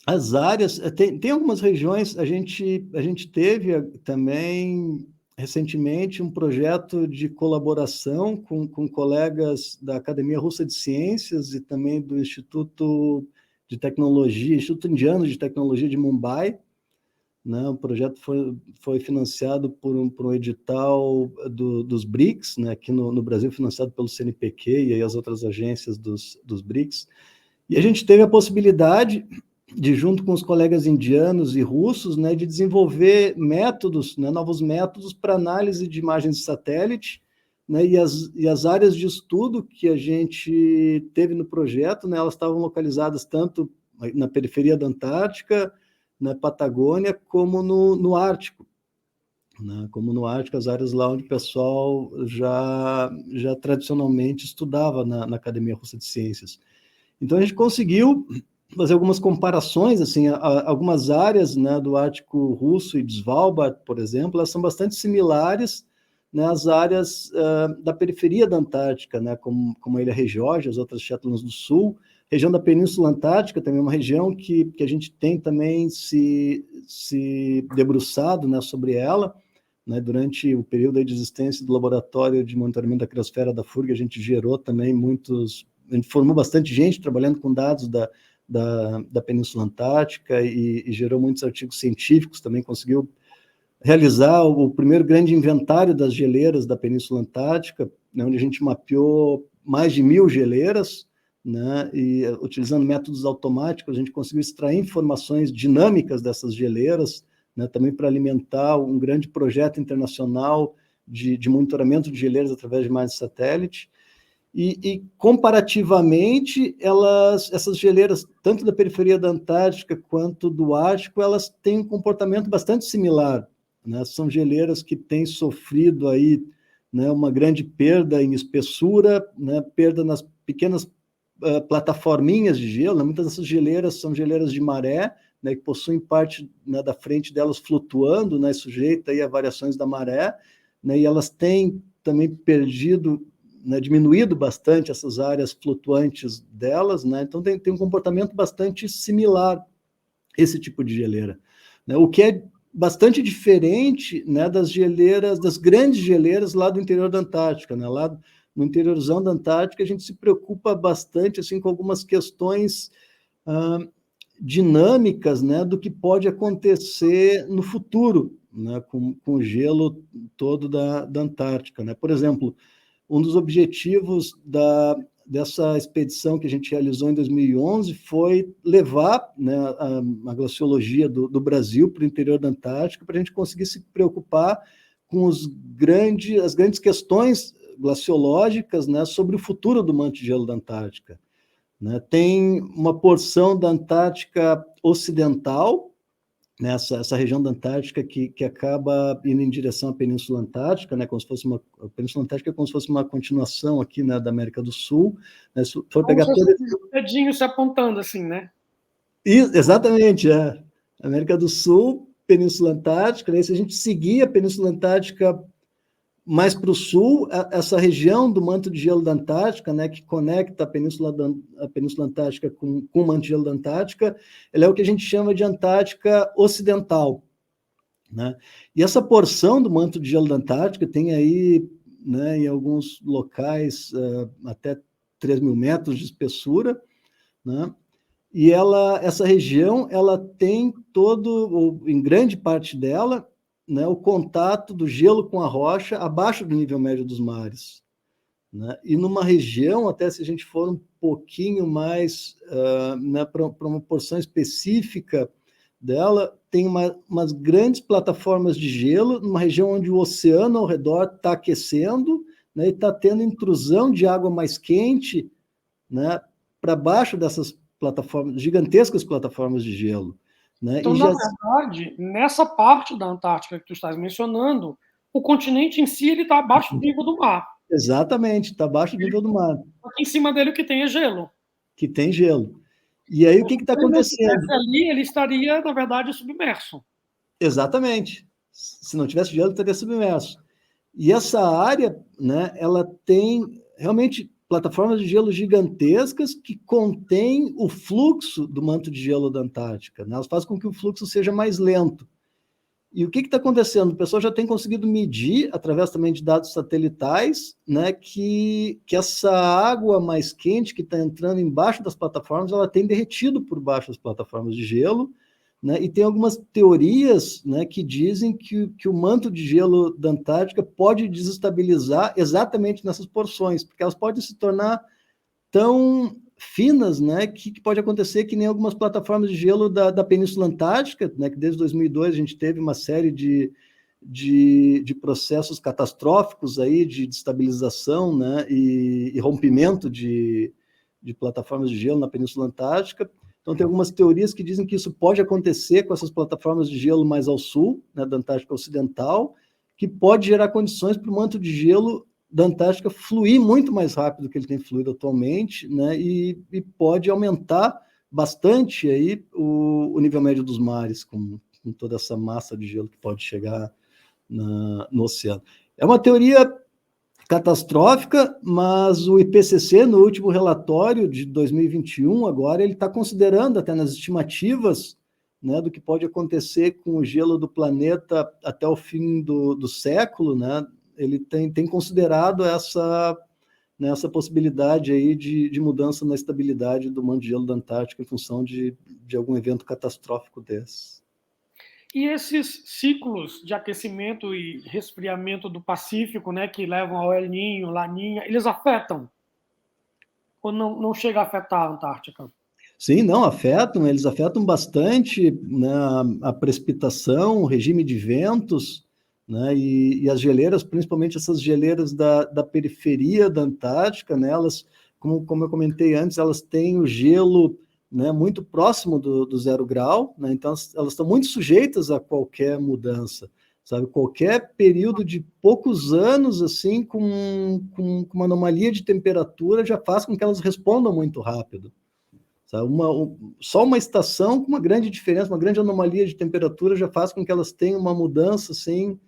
as áreas, tem algumas regiões, a gente teve também recentemente um projeto de colaboração com colegas da Academia Russa de Ciências e também do Instituto Indiano de Tecnologia de Mumbai, né? O projeto foi financiado por um edital dos BRICS, né? Aqui no Brasil financiado pelo CNPq e aí as outras agências dos BRICS, e a gente teve a possibilidade de, junto com os colegas indianos e russos, né, de desenvolver métodos, né, novos métodos para análise de imagens de satélite, né, e as áreas de estudo que a gente teve no projeto, né, elas estavam localizadas tanto na periferia da Antártica, na Patagônia, como no Ártico. Né, como no Ártico, as áreas lá onde o pessoal já tradicionalmente estudava na Academia Russa de Ciências. Então, a gente conseguiu fazer algumas comparações, assim, algumas áreas, né, do Ártico russo e de Svalbard, por exemplo, elas são bastante similares, né, às áreas da periferia da Antártica, né, como a Ilha Regiógia, as outras Shetlands do Sul, região da Península Antártica, também é uma região que a gente tem também se debruçado, né, sobre ela, né, durante o período de existência do Laboratório de Monitoramento da Criosfera da FURG, a gente gerou também a gente formou bastante gente trabalhando com dados da Península Antártica e gerou muitos artigos científicos, também conseguiu realizar o primeiro grande inventário das geleiras da Península Antártica, né, onde a gente mapeou mais de 1.000 geleiras, né, e utilizando métodos automáticos, a gente conseguiu extrair informações dinâmicas dessas geleiras, né, também para alimentar um grande projeto internacional de monitoramento de geleiras através de imagens de satélite. E comparativamente, essas geleiras, tanto da periferia da Antártica quanto do Ártico, elas têm um comportamento bastante similar, né? São geleiras que têm sofrido aí, né, uma grande perda em espessura, né, perda nas pequenas plataforminhas de gelo, né? Muitas dessas geleiras são geleiras de maré, né, que possuem parte, né, da frente delas flutuando, né, sujeita aí a variações da maré, né, e elas têm também perdido, né, diminuído bastante essas áreas flutuantes delas, né? Então tem um comportamento bastante similar esse tipo de geleira, né? O que é bastante diferente, né, das grandes geleiras lá do interior da Antártica, né? Lá no interiorzão da Antártica a gente se preocupa bastante assim com algumas questões dinâmicas, né, do que pode acontecer no futuro, né, com o gelo todo da Antártica, né? Por exemplo, um dos objetivos dessa expedição que a gente realizou em 2011 foi levar, né, a glaciologia do Brasil para o interior da Antártica, para a gente conseguir se preocupar com as grandes questões glaciológicas, né, sobre o futuro do manto de gelo da Antártica. Né? Tem uma porção da Antártica Ocidental, né, essa região da Antártica que acaba indo em direção à Península Antártica, né, como se fosse a Península Antártica é como se fosse uma continuação aqui, né, da América do Sul, né, se for pegar todo esse... dedinho se apontando assim, né? Exatamente, é. América do Sul, Península Antártica, né, se a gente seguir a Península Antártica mais para o sul, essa região do manto de gelo da Antártica, né, que conecta a Península Antártica com o manto de gelo da Antártica, ela é o que a gente chama de Antártica Ocidental, né? E essa porção do manto de gelo da Antártica tem aí, né, em alguns locais, até 3.000 metros de espessura, né? E essa região, ela tem em grande parte dela, né, o contato do gelo com a rocha abaixo do nível médio dos mares, né? E numa região, até se a gente for um pouquinho mais, né, para uma porção específica dela, tem umas grandes plataformas de gelo, numa região onde o oceano ao redor está aquecendo, né, e está tendo intrusão de água mais quente, né, para baixo dessas gigantescas plataformas de gelo, né? Então, na verdade, nessa parte da Antártica que tu estás mencionando, o continente em si ele está abaixo do nível do mar. Exatamente, está abaixo do nível do mar. Aqui em cima dele o que tem é gelo. Que tem gelo. E aí o que está acontecendo? Se ali, ele estaria, na verdade, submerso. Exatamente. Se não tivesse gelo, estaria submerso. E essa área, né, ela tem realmente plataformas de gelo gigantescas que contêm o fluxo do manto de gelo da Antártica, né? Elas fazem com que o fluxo seja mais lento. E o que está acontecendo? O pessoal já tem conseguido medir, através também de dados satelitais, né, que essa água mais quente que está entrando embaixo das plataformas, ela tem derretido por baixo das plataformas de gelo, né, e tem algumas teorias, né, que dizem que o manto de gelo da Antártica pode desestabilizar exatamente nessas porções, porque elas podem se tornar tão finas, né, que pode acontecer que nem algumas plataformas de gelo da Península Antártica, né, que desde 2002 a gente teve uma série de processos catastróficos aí de destabilização, né, e rompimento de plataformas de gelo na Península Antártica. Então tem algumas teorias que dizem que isso pode acontecer com essas plataformas de gelo mais ao sul, né, da Antártica Ocidental, que pode gerar condições para o manto de gelo da Antártica fluir muito mais rápido do que ele tem fluído atualmente, né, e pode aumentar bastante aí o nível médio dos mares, com toda essa massa de gelo que pode chegar no oceano. É uma teoria catastrófica, mas o IPCC, no último relatório de 2021, agora, ele está considerando até nas estimativas, né, do que pode acontecer com o gelo do planeta até o fim do século, né, ele tem considerado essa possibilidade aí de mudança na estabilidade do manto de gelo da Antártica em função de algum evento catastrófico desse. E esses ciclos de aquecimento e resfriamento do Pacífico, né, que levam ao El Niño, Laninha, eles afetam? Ou não chega a afetar a Antártica? Sim, não, afetam, eles afetam bastante, né, a precipitação, o regime de ventos, né, e as geleiras, principalmente essas geleiras da periferia da Antártica, né, elas, como eu comentei antes, elas têm o gelo, né, muito próximo do 0 grau, né, então elas estão muito sujeitas a qualquer mudança, sabe? Qualquer período de poucos anos, assim, com uma anomalia de temperatura já faz com que elas respondam muito rápido. Sabe? Só uma estação com uma grande diferença, uma grande anomalia de temperatura já faz com que elas tenham uma mudança, assim,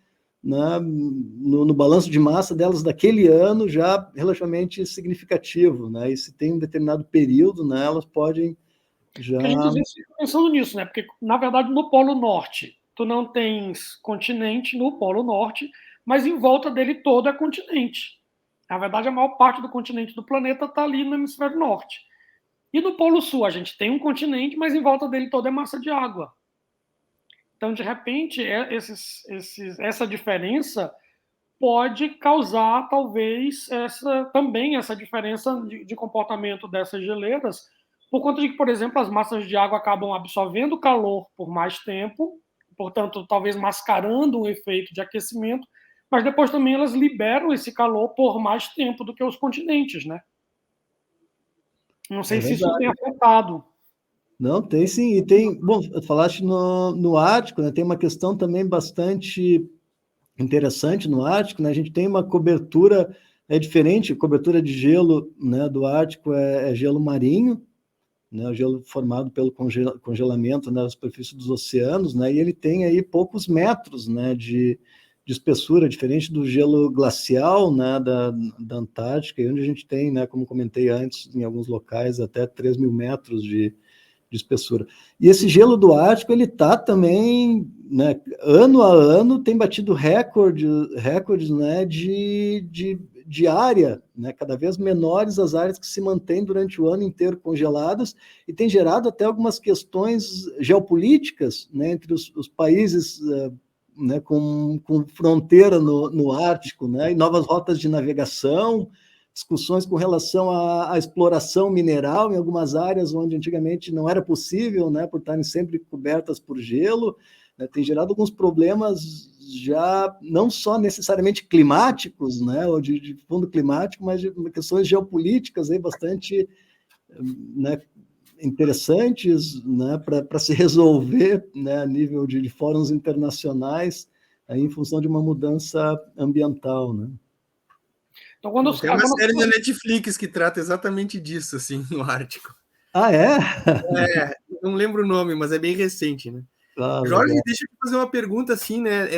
né, no balanço de massa delas daquele ano já relativamente significativo, né? E se tem um determinado período, né, elas podem já... A gente às vezes fica pensando nisso, né? Porque, na verdade, no Polo Norte, tu não tens continente no Polo Norte, mas em volta dele todo é continente. Na verdade, a maior parte do continente do planeta está ali no hemisfério norte. E no Polo Sul, a gente tem um continente, mas em volta dele todo é massa de água. Então, de repente, essa diferença pode causar, talvez, também essa diferença de comportamento dessas geleiras, por conta de que, por exemplo, as massas de água acabam absorvendo calor por mais tempo, portanto, talvez mascarando um efeito de aquecimento, mas depois também elas liberam esse calor por mais tempo do que os continentes, né? Não sei se isso tem afetado. Não, tem sim, e tem, bom, falaste no Ártico, né, tem uma questão também bastante interessante no Ártico, né, a gente tem uma cobertura, diferente, a cobertura de gelo, né, do Ártico é gelo marinho, né, o gelo formado pelo congelamento, né, da superfície dos oceanos, né, e ele tem aí poucos metros, né, de espessura, diferente do gelo glacial, né, da Antártica, onde a gente tem, né, como comentei antes, em alguns locais, até 3.000 metros de espessura. E esse gelo do Ártico, ele está também, né, ano a ano, tem batido recordes, né, de área, né, cada vez menores as áreas que se mantêm durante o ano inteiro congeladas, e tem gerado até algumas questões geopolíticas, né, entre os países, né, com fronteira no Ártico, né, e novas rotas de navegação, discussões com relação à exploração mineral em algumas áreas onde antigamente não era possível, né, por estarem sempre cobertas por gelo, né, tem gerado alguns problemas já não só necessariamente climáticos, né, ou de fundo climático, mas de questões geopolíticas aí bastante, né, interessantes, né, para se resolver, né, a nível de fóruns internacionais, aí, em função de uma mudança ambiental, né. Então, quando os Tem uma quando série da Netflix que trata exatamente disso, assim, no Ártico. Ah, é? Não lembro o nome, mas é bem recente, né? Ah, Jorge, legal. deixa eu te fazer uma pergunta assim, né?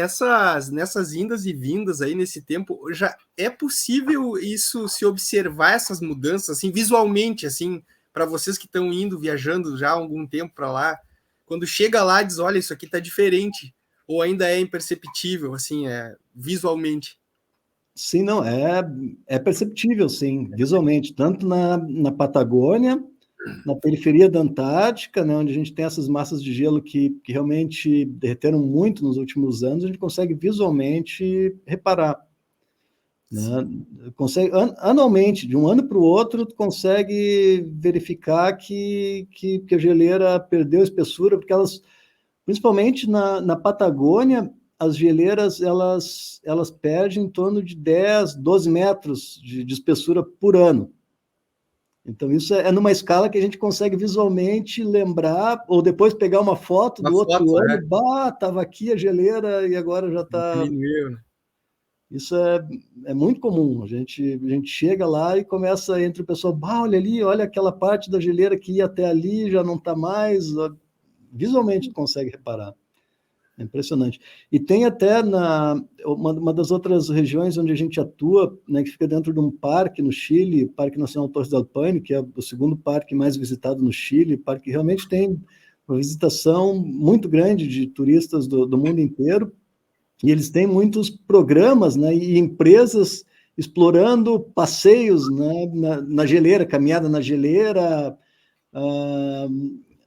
Nessas indas e vindas aí nesse tempo, já é possível isso se observar essas mudanças assim visualmente, assim, para vocês que estão indo viajando já há algum tempo para lá, quando chega lá diz, olha, isso aqui está diferente, ou ainda é imperceptível, assim, visualmente. Sim, não, é perceptível, sim, visualmente, tanto na Patagônia, na periferia da Antártica, né, onde a gente tem essas massas de gelo que realmente derreteram muito nos últimos anos, a gente consegue visualmente reparar, né? Consegue, anualmente, de um ano para o outro, tu consegue verificar que a geleira perdeu espessura, porque elas, principalmente na Patagônia, as geleiras elas perdem em torno de 10, 12 metros de espessura por ano. Então, isso é numa escala que a gente consegue visualmente lembrar, ou depois pegar uma foto Uma do outro foto, ano, estava aqui a geleira e agora já está. diminuiu, né? Isso é muito comum. A gente chega lá e começa entre o pessoal, olha ali, olha aquela parte da geleira que ia até ali, já não está mais. Visualmente consegue reparar. É impressionante. E tem até uma das outras regiões onde a gente atua, né, que fica dentro de um parque no Chile, Parque Nacional Torres del Paine, que é o segundo parque mais visitado no Chile, parque que realmente tem uma visitação muito grande de turistas do mundo inteiro, e eles têm muitos programas, né, e empresas explorando passeios, né, na geleira, caminhada na geleira,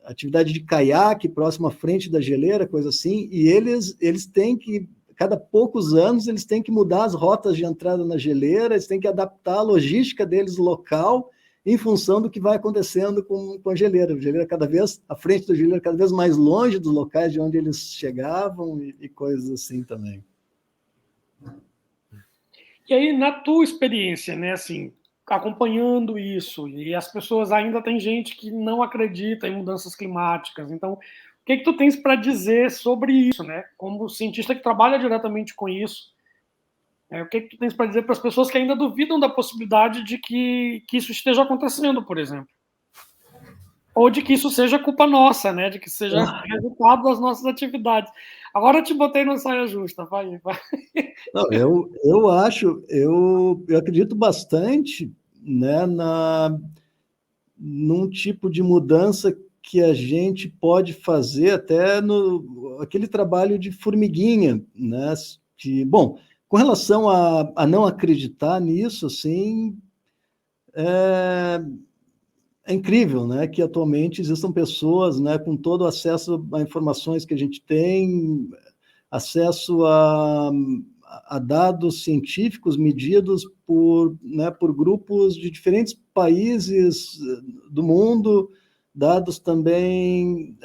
atividade de caiaque próximo à frente da geleira, coisa assim, e eles têm que, cada poucos anos, eles têm que mudar as rotas de entrada na geleira, eles têm que adaptar a logística deles local em função do que vai acontecendo com a geleira. A geleira cada vez, a frente da geleira cada vez mais longe dos locais de onde eles chegavam e coisas assim também. E aí, na tua experiência, né, assim, acompanhando isso, e as pessoas ainda tem gente que não acredita em mudanças climáticas. Então, o que tu tens para dizer sobre isso, né? Como cientista que trabalha diretamente com isso, o que tu tens para dizer para as pessoas que ainda duvidam da possibilidade de que isso esteja acontecendo, por exemplo? Ou de que isso seja culpa nossa, né? De que seja resultado das nossas atividades. Agora eu te botei na saia justa, vai. Não, eu acho, eu acredito bastante, né, num tipo de mudança que a gente pode fazer até no aquele trabalho de formiguinha, né? Que, bom, com relação a não acreditar nisso, assim, é incrível, né, que atualmente existam pessoas, né, com todo o acesso a informações que a gente tem, acesso a dados científicos medidos né, por grupos de diferentes países do mundo, dados também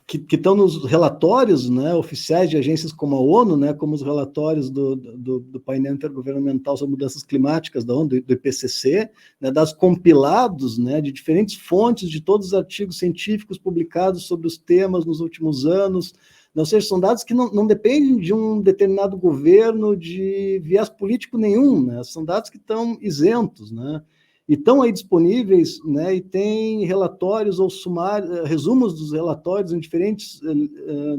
que estão nos relatórios, né, oficiais de agências como a ONU, né, como os relatórios do painel intergovernamental sobre mudanças climáticas da ONU, do IPCC, né, dados compilados, né, de diferentes fontes, de todos os artigos científicos publicados sobre os temas nos últimos anos. Ou seja, são dados que não dependem de um determinado governo, de viés político nenhum, né, são dados que estão isentos, né, e estão aí disponíveis, né, e tem relatórios ou resumos dos relatórios em diferentes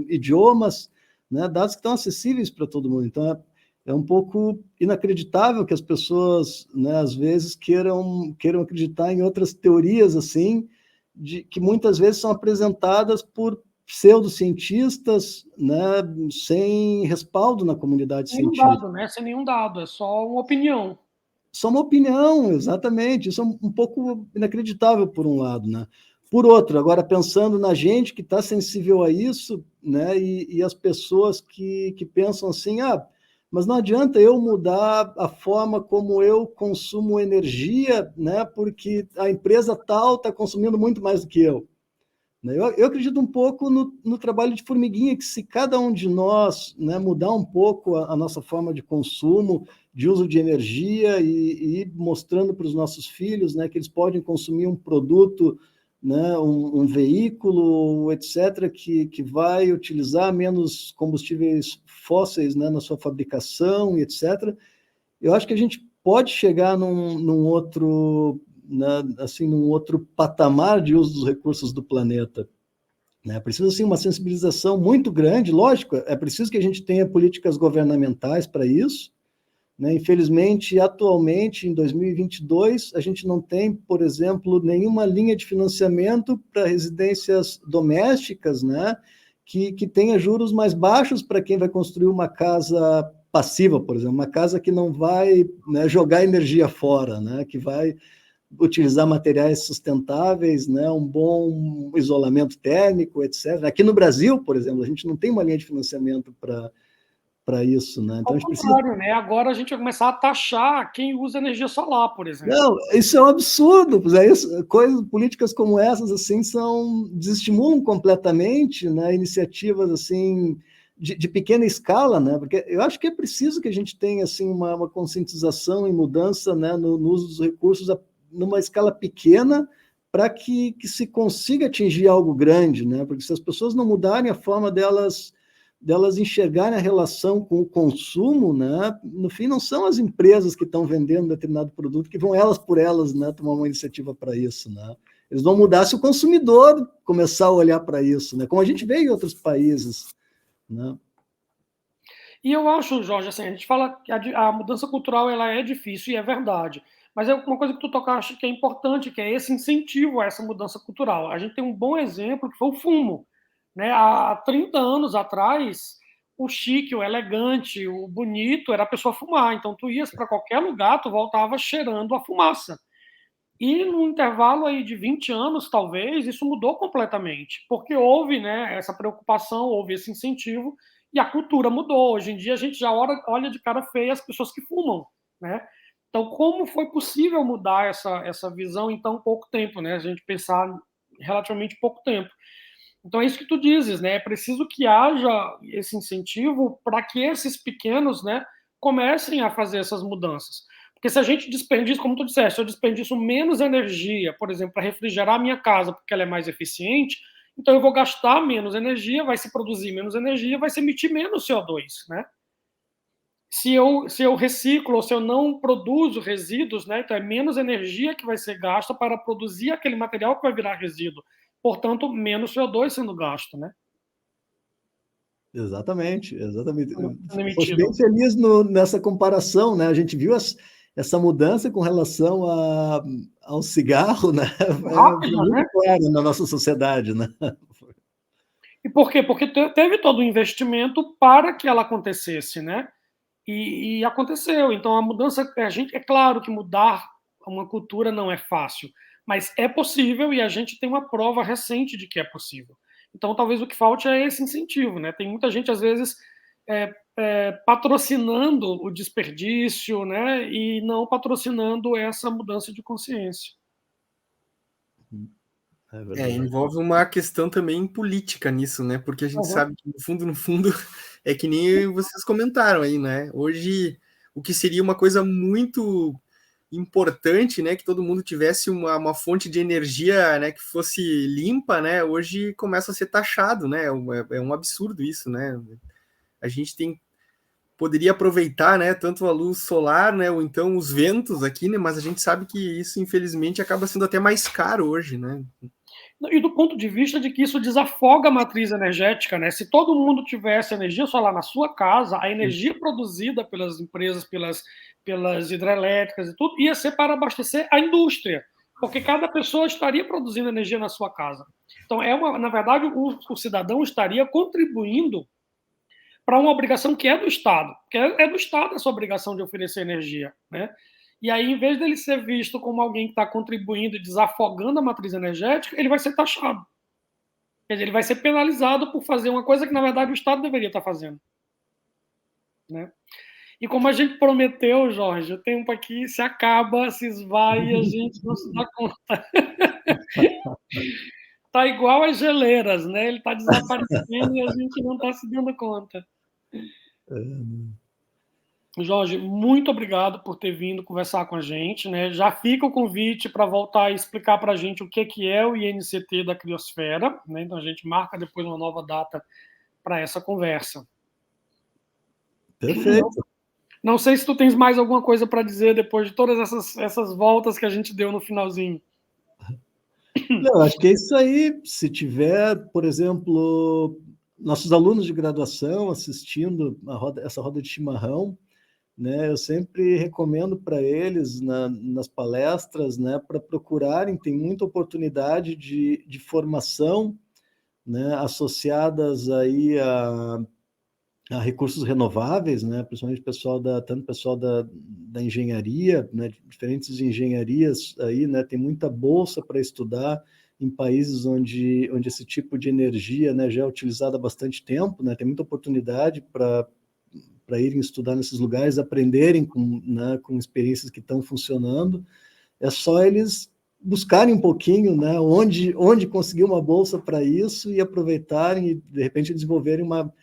idiomas, né, dados que estão acessíveis para todo mundo. Então, é um pouco inacreditável que as pessoas, né, às vezes, queiram acreditar em outras teorias, assim, que muitas vezes são apresentadas por pseudocientistas, né, sem respaldo na comunidade científica. Nenhum dado, né? Sem nenhum dado, é só uma opinião. Só uma opinião, exatamente. Isso é um pouco inacreditável, por um lado, né? Por outro, agora pensando na gente que está sensível a isso, né? E as pessoas que pensam assim, mas não adianta eu mudar a forma como eu consumo energia, né? Porque a empresa tal está consumindo muito mais do que eu. Eu acredito um pouco no trabalho de formiguinha, que se cada um de nós, né, mudar um pouco a nossa forma de consumo, de uso de energia e ir mostrando para os nossos filhos, né, que eles podem consumir um produto, né, um veículo, etc., que vai utilizar menos combustíveis fósseis, né, na sua fabricação, etc., eu acho que a gente pode chegar num outro, né, assim, num outro patamar de uso dos recursos do planeta. Né? Precisa, assim, uma sensibilização muito grande, lógico, é preciso que a gente tenha políticas governamentais para isso, né? Infelizmente, atualmente, em 2022, a gente não tem, por exemplo, nenhuma linha de financiamento para residências domésticas, né? que tenha juros mais baixos para quem vai construir uma casa passiva, por exemplo, uma casa que não vai, né, jogar energia fora, né? Que vai utilizar materiais sustentáveis, né, um bom isolamento térmico, etc. Aqui no Brasil, por exemplo, a gente não tem uma linha de financiamento para isso, né? Então Ao a gente precisa. contrário, né? Agora a gente vai começar a taxar quem usa energia solar, por exemplo. Não, isso é um absurdo. Políticas como essas assim desestimulam completamente, né, iniciativas assim de pequena escala, né? Porque eu acho que é preciso que a gente tenha assim uma conscientização e mudança, né, no uso dos recursos numa escala pequena para que se consiga atingir algo grande, né? Porque se as pessoas não mudarem a forma delas enxergarem a relação com o consumo, né? No fim, não são as empresas que estão vendendo determinado produto que vão elas por elas, né, tomar uma iniciativa para isso, né? Eles vão mudar se o consumidor começar a olhar para isso, né? Como a gente vê em outros países, né? E eu acho, Jorge, assim, a gente fala que a mudança cultural ela é difícil e é verdade. Mas é uma coisa que tu tocaste que é importante, que é esse incentivo a essa mudança cultural. A gente tem um bom exemplo que foi o fumo. Né? Há 30 anos atrás, o chique, o elegante, o bonito era a pessoa fumar. Então, tu ias para qualquer lugar, tu voltava cheirando a fumaça. E no intervalo aí de 20 anos, talvez, isso mudou completamente, porque houve, né, essa preocupação, houve esse incentivo, e a cultura mudou. Hoje em dia, a gente já olha de cara feia as pessoas que fumam. Né? Então, como foi possível mudar essa visão em tão pouco tempo? Né? A gente pensar em relativamente pouco tempo. Então é isso que tu dizes, né? É preciso que haja esse incentivo para que esses pequenos, né, comecem a fazer essas mudanças. Porque se a gente desperdiça, como tu disseste, se eu desperdiço menos energia, por exemplo, para refrigerar a minha casa porque ela é mais eficiente, então eu vou gastar menos energia, vai se produzir menos energia, vai se emitir menos CO2, né? Se eu reciclo ou se eu não produzo resíduos, né, então é menos energia que vai ser gasta para produzir aquele material que vai virar resíduo. Portanto, menos CO2 sendo gasto, né? Exatamente. Sendo Fosse emitido. bem feliz nessa comparação, né? A gente viu essa mudança com relação ao cigarro, né? Foi Rápida, muito né? claro na nossa sociedade, né? E por quê? Porque teve todo o investimento para que ela acontecesse, né? E aconteceu. Então, a mudança, a gente, é claro que mudar uma cultura não é fácil, mas é possível e a gente tem uma prova recente de que é possível. Então, talvez o que falte é esse incentivo, né? Tem muita gente, às vezes, patrocinando o desperdício, né? E não patrocinando essa mudança de consciência. É verdade. Envolve uma questão também política nisso, né? Porque a gente sabe que, no fundo, é que nem vocês comentaram aí, né? Hoje, o que seria uma coisa muito importante, né? Que todo mundo tivesse uma fonte de energia, né? Que fosse limpa, né? Hoje começa a ser taxado, né? É um absurdo isso, né? A gente poderia aproveitar, né, tanto a luz solar, né, ou então os ventos aqui, né, mas a gente sabe que isso, infelizmente, acaba sendo até mais caro hoje, né? E do ponto de vista de que isso desafoga a matriz energética, né? Se todo mundo tivesse energia solar na sua casa, a energia produzida pelas empresas, pelas hidrelétricas e tudo, ia ser para abastecer a indústria, porque cada pessoa estaria produzindo energia na sua casa. Então, na verdade, o cidadão estaria contribuindo para uma obrigação que é do Estado, que é do Estado essa obrigação de oferecer energia, né? E aí, em vez dele ser visto como alguém que está contribuindo e desafogando a matriz energética, ele vai ser taxado. Quer dizer, ele vai ser penalizado por fazer uma coisa que, na verdade, o Estado deveria estar fazendo. Né? E como a gente prometeu, Jorge, o tempo aqui se acaba, se esvai e a gente não se dá conta. Está igual as geleiras, né? Ele está desaparecendo e a gente não está se dando conta. Jorge, muito obrigado por ter vindo conversar com a gente. Né? Já fica o convite para voltar e explicar para a gente o que é o INCT da Criosfera. Né? Então, a gente marca depois uma nova data para essa conversa. Perfeito. Não sei se tu tens mais alguma coisa para dizer depois de todas essas voltas que a gente deu no finalzinho. Não, acho que é isso aí. Se tiver, por exemplo, nossos alunos de graduação assistindo essa roda de chimarrão, né, eu sempre recomendo para eles nas palestras, né, para procurarem, tem muita oportunidade de formação, né, associadas aí a recursos renováveis, né, principalmente tanto pessoal da engenharia, né, diferentes engenharias aí, né, tem muita bolsa para estudar em países onde esse tipo de energia, né, já é utilizada há bastante tempo, né, tem muita oportunidade para irem estudar nesses lugares, aprenderem com experiências que estão funcionando. É só eles buscarem um pouquinho, né, onde conseguir uma bolsa para isso e aproveitarem e, de repente, desenvolverem uma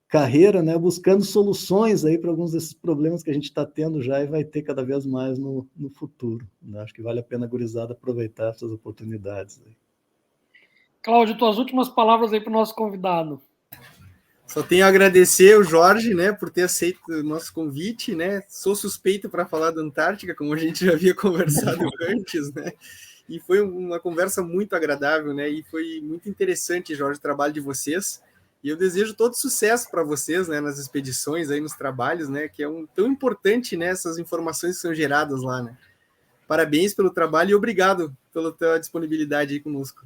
carreira, né, buscando soluções aí para alguns desses problemas que a gente está tendo já e vai ter cada vez mais no futuro. Né? Acho que vale a pena a gurizada aproveitar essas oportunidades. Aí. Cláudio, tuas últimas palavras aí para o nosso convidado. Só tenho a agradecer o Jorge, né, por ter aceito o nosso convite, né? Sou suspeito para falar da Antártica, como a gente já havia conversado antes, né? E foi uma conversa muito agradável, né? E foi muito interessante, Jorge, o trabalho de vocês. E eu desejo todo sucesso para vocês, né, nas expedições, aí nos trabalhos, né, que é tão importante, né, essas informações que são geradas lá, né? Parabéns pelo trabalho e obrigado pela tua disponibilidade aí conosco.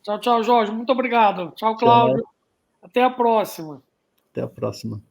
Tchau, tchau, Jorge. Muito obrigado. Tchau, Cláudio. Até a próxima. Até a próxima.